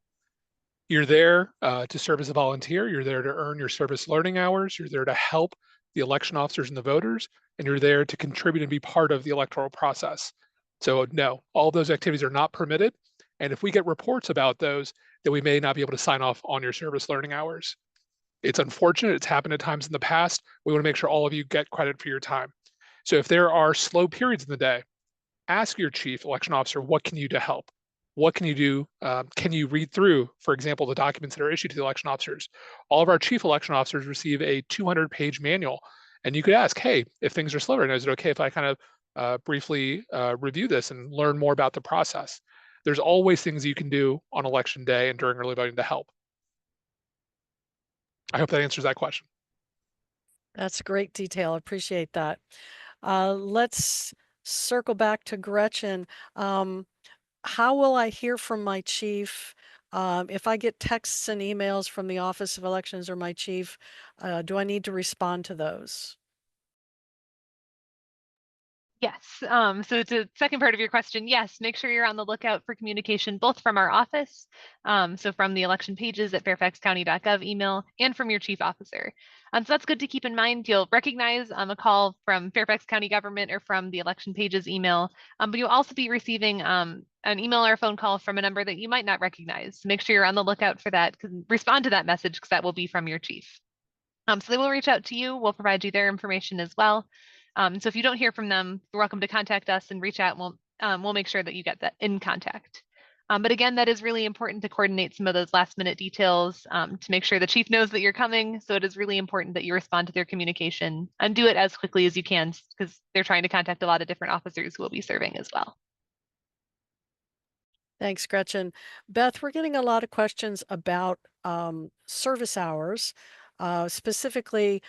You're there to serve as a volunteer. You're there to earn your service learning hours. You're there to help the election officers and the voters, and you're there to contribute and be part of the electoral process. So no, all those activities are not permitted. And if we get reports about those, then we may not be able to sign off on your service learning hours. It's unfortunate. It's happened at times in the past. We want to make sure all of you get credit for your time. So if there are slow periods in the day, ask your chief election officer, what can you do to help? What can you do? Can you read through, for example, the documents that are issued to the election officers? All of our chief election officers receive a 200-page manual, and you could ask, hey, if things are slow right now, is it okay if I kind of briefly review this and learn more about the process? There's always things you can do on election day and during early voting to help. I hope that answers that question. That's great detail. Appreciate that. Let's circle back to Gretchen. How will I hear from my chief? If I get texts and emails from the Office of Elections or my chief, do I need to respond to those? Yes. So to the second part of your question, yes, make sure you're on the lookout for communication both from our office, so from the election pages at fairfaxcounty.gov email, and from your chief officer. So that's good to keep in mind. You'll recognize a call from Fairfax County government or from the election pages email, but you'll also be receiving an email or a phone call from a number that you might not recognize. Make sure you're on the lookout for that. Respond to that message because that will be from your chief. So they will reach out to you. We'll provide you their information as well. So if you don't hear from them, you're welcome to contact us and reach out. And we'll make sure that you get that in contact. But again, that is really important to coordinate some of those last minute details to make sure the chief knows that you're coming. So it is really important that you respond to their communication and do it as quickly as you can because they're trying to contact a lot of different officers who will be serving as well. Thanks, Gretchen. Beth, we're getting a lot of questions about service hours. Specifically,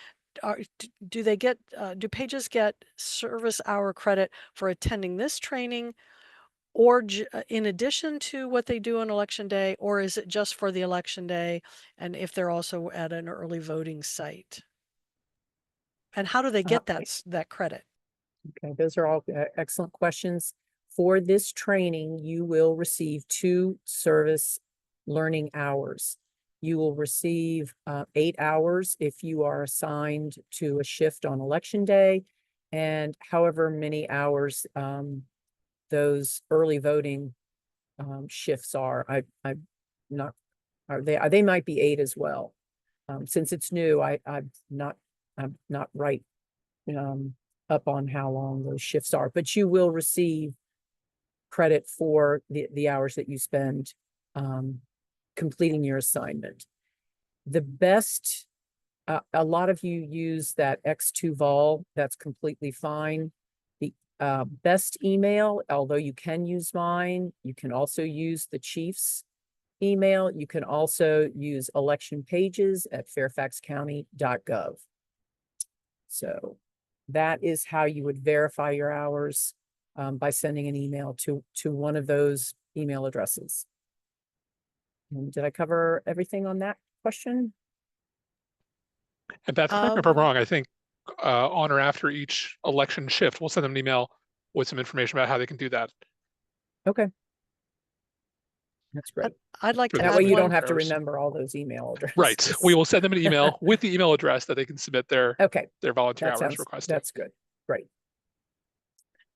do pages get service hour credit for attending this training, or in addition to what they do on election day, or is it just for the election day? And if they're also at an early voting site, and how do they get that credit? Okay, those are all excellent questions. For this training, you will receive 2 service learning hours. You will receive 8 hours if you are assigned to a shift on election day, and however many hours those early voting shifts are. I'm not. They might be 8 as well. Since it's new, I'm not right up on how long those shifts are, but you will receive credit for the hours that you spend completing your assignment. The best, a lot of you use that X2 vol, that's completely fine. The best email, although you can use mine, you can also use the chief's email. You can also use election pages at fairfaxcounty.gov. So that is how you would verify your hours, by sending an email to one of those email addresses. And did I cover everything on that question? And Beth, correct me if I'm wrong, I think on or after each election shift, we'll send them an email with some information about how they can do that. Okay. That's great. I'd like to that way you don't have to remember all those email addresses. Right. We will send them an email with the email address that they can submit their volunteer hours request. That's good. Great.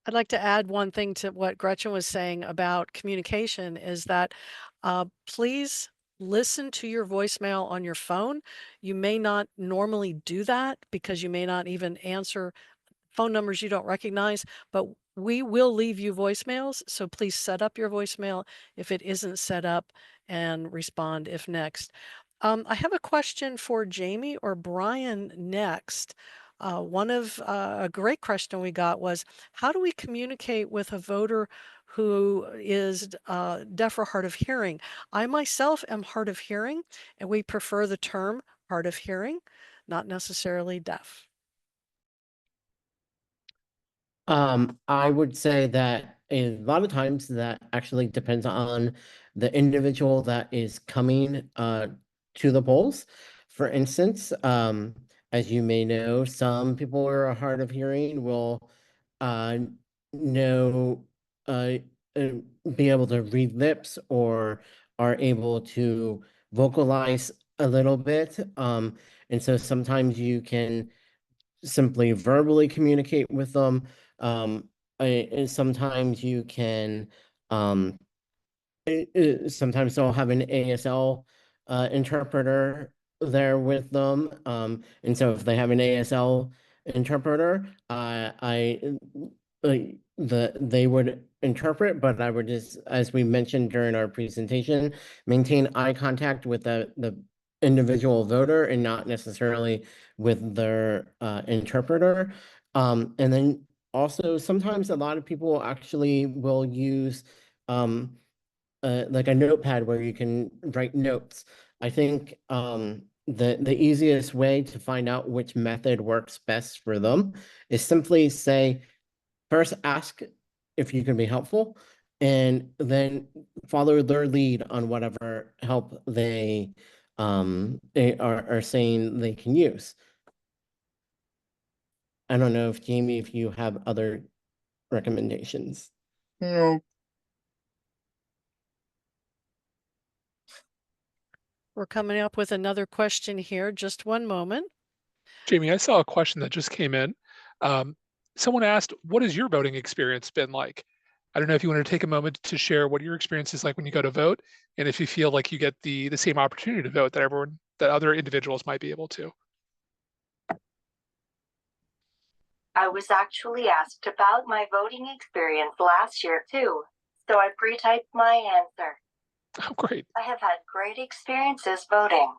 I'd like to add one thing to what Gretchen was saying about communication is that please listen to your voicemail on your phone. You may not normally do that because you may not even answer phone numbers you don't recognize, but we will leave you voicemails. So please set up your voicemail if it isn't set up and respond if next. I have a question for Jamie or Brian next. A great question we got was, how do we communicate with a voter who is deaf or hard of hearing? I myself am hard of hearing, and we prefer the term hard of hearing, not necessarily deaf. I would say that a lot of times that actually depends on the individual that is coming to the polls. For instance, as you may know, some people who are hard of hearing will know be able to read lips or are able to vocalize a little bit. And so sometimes you can simply verbally communicate with them. And sometimes you can, sometimes they'll have an ASL interpreter there with them. And so if they have an ASL interpreter, they would interpret, but I would just, as we mentioned during our presentation, maintain eye contact with the individual voter and not necessarily with their interpreter. And then also sometimes a lot of people actually will use like a notepad where you can write notes. I think the easiest way to find out which method works best for them is simply say, first ask if you can be helpful, and then follow their lead on whatever help they are saying they can use. I don't know if Jamie, if you have other recommendations. No. We're coming up with another question here. Just one moment. Jamie, I saw a question that just came in. Someone asked, what has your voting experience been like? I don't know if you want to take a moment to share what your experience is like when you go to vote, and if you feel like you get the same opportunity to vote that other individuals might be able to. I was actually asked about my voting experience last year too, so I pre-typed my answer. Oh, great. I have had great experiences voting.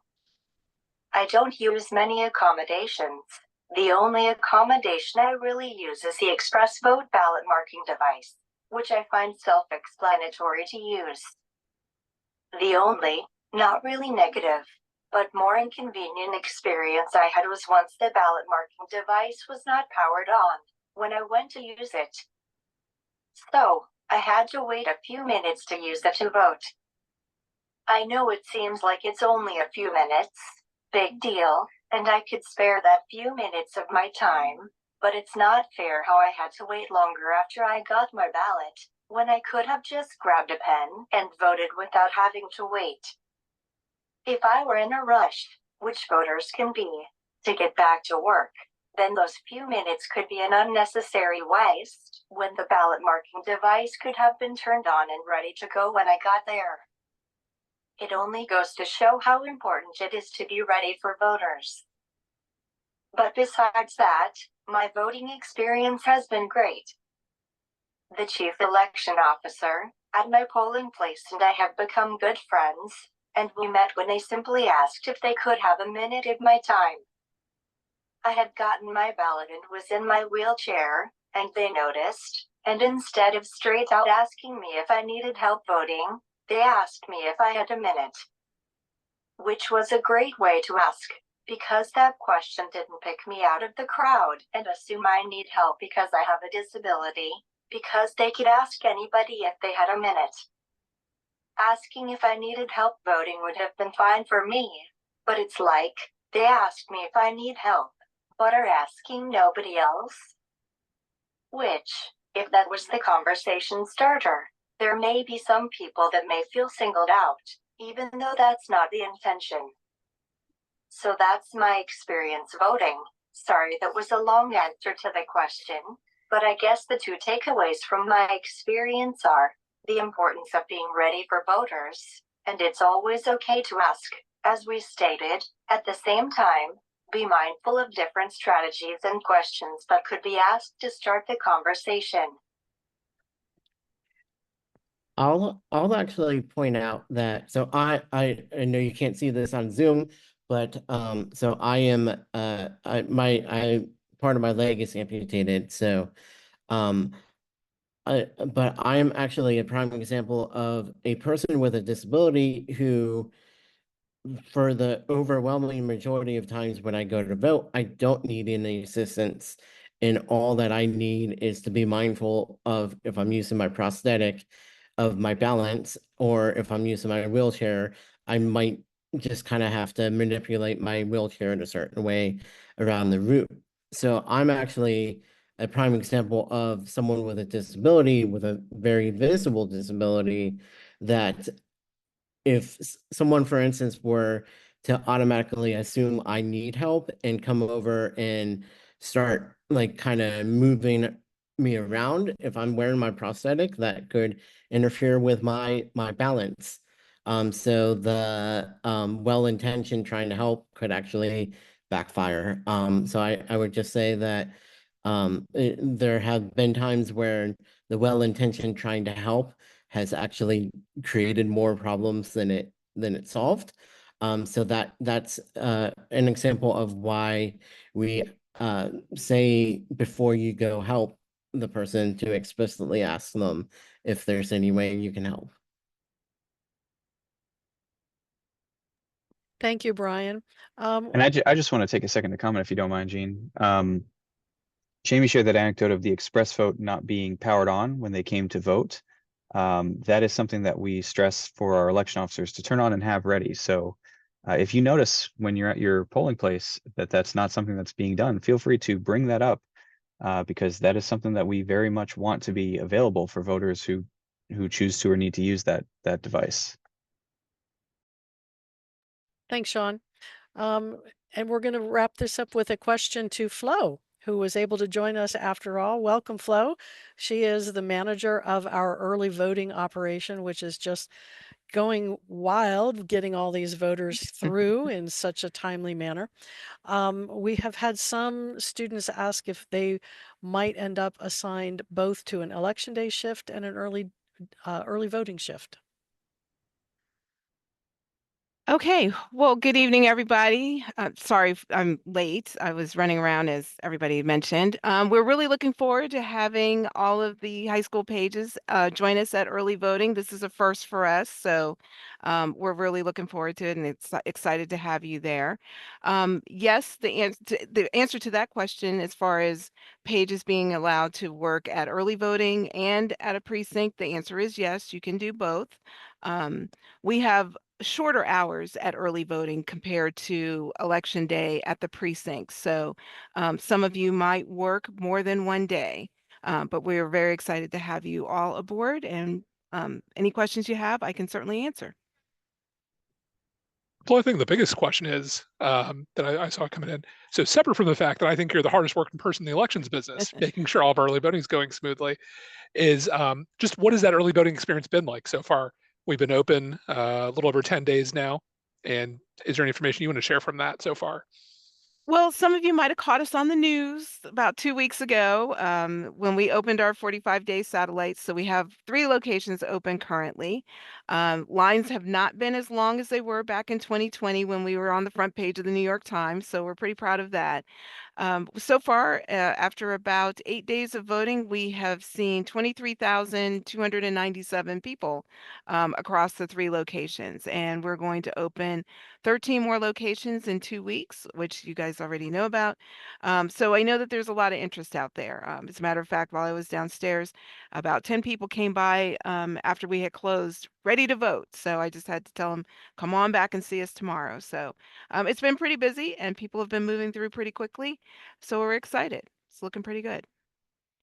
I don't use many accommodations. The only accommodation I really use is the express vote ballot marking device, which I find self-explanatory to use. The only, not really negative, but more inconvenient experience I had was once the ballot marking device was not powered on when I went to use it. So, I had to wait a few minutes to use it to vote. I know it seems like it's only a few minutes, big deal, and I could spare that few minutes of my time, but it's not fair how I had to wait longer after I got my ballot, when I could have just grabbed a pen and voted without having to wait. If I were in a rush, which voters can be, to get back to work, then those few minutes could be an unnecessary waste, when the ballot marking device could have been turned on and ready to go when I got there. It only goes to show how important it is to be ready for voters. But besides that, my voting experience has been great. The chief election officer at my polling place and I have become good friends, and we met when they simply asked if they could have a minute of my time. I had gotten my ballot and was in my wheelchair, and they noticed, and instead of straight out asking me if I needed help voting, they asked me if I had a minute. Which was a great way to ask, because that question didn't pick me out of the crowd and assume I need help because I have a disability, because they could ask anybody if they had a minute. Asking if I needed help voting would have been fine for me, but it's like, they asked me if I need help, but are asking nobody else? Which, if that was the conversation starter, there may be some people that may feel singled out, even though that's not the intention. So that's my experience voting. Sorry that was a long answer to the question, but I guess the two takeaways from my experience are the importance of being ready for voters, and it's always okay to ask, as we stated. At the same time, be mindful of different strategies and questions that could be asked to start the conversation. I'll actually point out that, so I know you can't see this on Zoom, but so I am I part of my leg is amputated, so but I am actually a prime example of a person with a disability who, for the overwhelming majority of times when I go to vote, I don't need any assistance. And all that I need is to be mindful of, if I'm using my prosthetic, of my balance, or if I'm using my wheelchair, I might just kind of have to manipulate my wheelchair in a certain way around the route. So I'm actually a prime example of someone with a disability, with a very visible disability, that if someone, for instance, were to automatically assume I need help and come over and start like kind of moving me around, if I'm wearing my prosthetic, that could interfere with my balance. So the well-intentioned trying to help could actually backfire. So I would just say that There have been times where the well-intentioned trying to help has actually created more problems than it solved. So that's an example of why we say before you go help the person to explicitly ask them if there's any way you can help. Thank you, Brian. And I just want to take a second to comment, if you don't mind, Jean. Jamie shared that anecdote of the express vote not being powered on when they came to vote. That is something that we stress for our election officers to turn on and have ready. So if you notice when you're at your polling place that that's not something that's being done, feel free to bring that up, because that is something that we very much want to be available for voters who choose to or need to use that device. Thanks, Sean. And we're going to wrap this up with a question to Flo, who was able to join us after all. Welcome, Flo. She is the manager of our early voting operation, which is just going wild, getting all these voters through in such a timely manner. We have had some students ask if they might end up assigned both to an election day shift and an early voting shift. Okay, well, good evening, everybody. Sorry I'm late. I was running around, as everybody mentioned. We're really looking forward to having all of the high school pages join us at early voting. This is a first for us, so we're really looking forward to it, and it's excited to have you there. Yes, the answer to that question, as far as pages being allowed to work at early voting and at a precinct, the answer is yes, you can do both. We have shorter hours at early voting compared to election day at the precinct. So some of you might work more than one day, but we're very excited to have you all aboard. And any questions you have, I can certainly answer. Well, I think the biggest question is that I saw coming in. So separate from the fact that I think you're the hardest working person in the elections business, making sure all of our early voting is going smoothly, is just what has that early voting experience been like so far? We've been open a little over 10 days now. And is there any information you want to share from that so far? Well, some of you might have caught us on the news about 2 weeks ago when we opened our 45-day satellites. So we have 3 locations open currently. Lines have not been as long as they were back in 2020 when we were on the front page of the New York Times. So we're pretty proud of that. So far, after about 8 days of voting, we have seen 23,297 people across the 3 locations. And we're going to open 13 more locations in 2 weeks, which you guys already know about. So I know that there's a lot of interest out there. As a matter of fact, while I was downstairs, about 10 people came by after we had closed, ready to vote. So I just had to tell them, come on back and see us tomorrow. So it's been pretty busy, and people have been moving through pretty quickly. So we're excited. It's looking pretty good.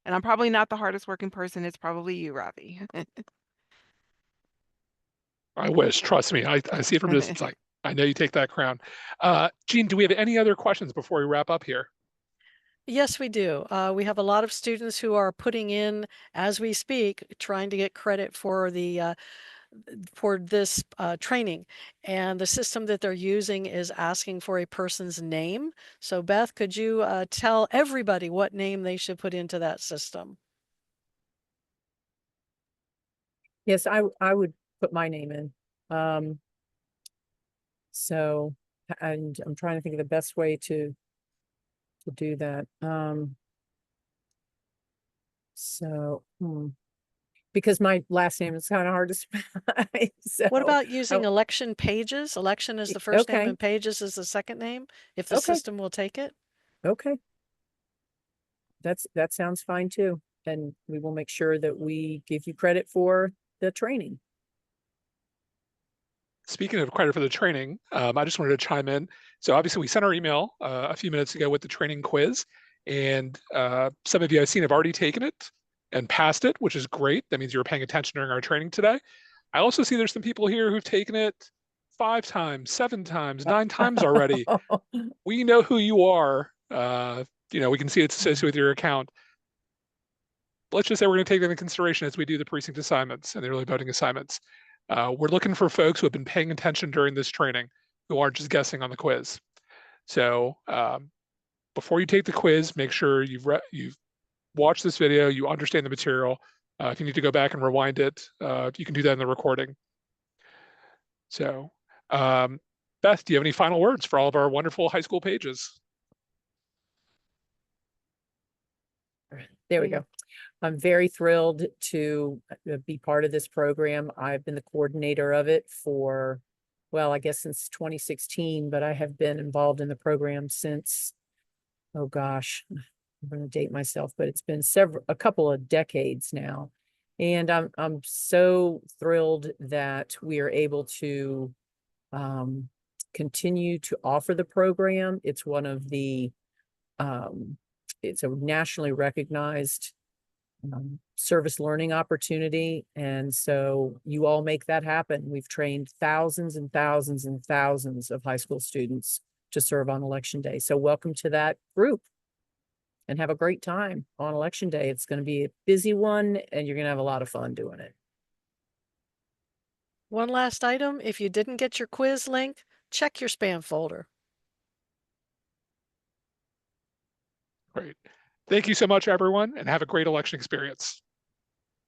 And I'm probably not the hardest working person. It's probably you, Ravi. I wish, trust me. I see it from distance. I know you take that crown. Jean, do we have any other questions before we wrap up here? Yes, we do. We have a lot of students who are putting in, as we speak, trying to get credit for the for this training. And the system that they're using is asking for a person's name. So Beth, could you tell everybody what name they should put into that system? Yes, I would put my name in. So, and I'm trying to think of the best way to do that. Because my last name is kind of hard to spell. So, what about using election pages? Election is the first name and pages is the second name, if the system will take it. Okay. That sounds fine too. And we will make sure that we give you credit for the training. Speaking of credit for the training, I just wanted to chime in. So obviously we sent our email a few minutes ago with the training quiz, and some of you I've seen have already taken it and passed it, which is great. That means you were paying attention during our training today. I also see there's some people here who've taken it 5 times, 7 times, 9 times already. We know who you are. We can see it's associated with your account. Let's just say we're going to take that into consideration as we do the precinct assignments and the early voting assignments. We're looking for folks who have been paying attention during this training, who aren't just guessing on the quiz. So before you take the quiz, make sure you've watched this video, you understand the material. If you need to go back and rewind it, you can do that in the recording. So, Beth, do you have any final words for all of our wonderful high school pages? There we go. I'm very thrilled to be part of this program. I've been the coordinator of it for, well, I guess since 2016, but I have been involved in the program since, oh gosh, I'm going to date myself, but it's been a couple of decades now. And I'm so thrilled that we are able to continue to offer the program. It's one of the, it's a nationally recognized service learning opportunity. And so you all make that happen. We've trained thousands and thousands and thousands of high school students to serve on Election Day. So welcome to that group and have a great time on Election Day. It's going to be a busy one and you're going to have a lot of fun doing it. One last item, if you didn't get your quiz link, check your spam folder. Great. Thank you so much, everyone, and have a great election experience.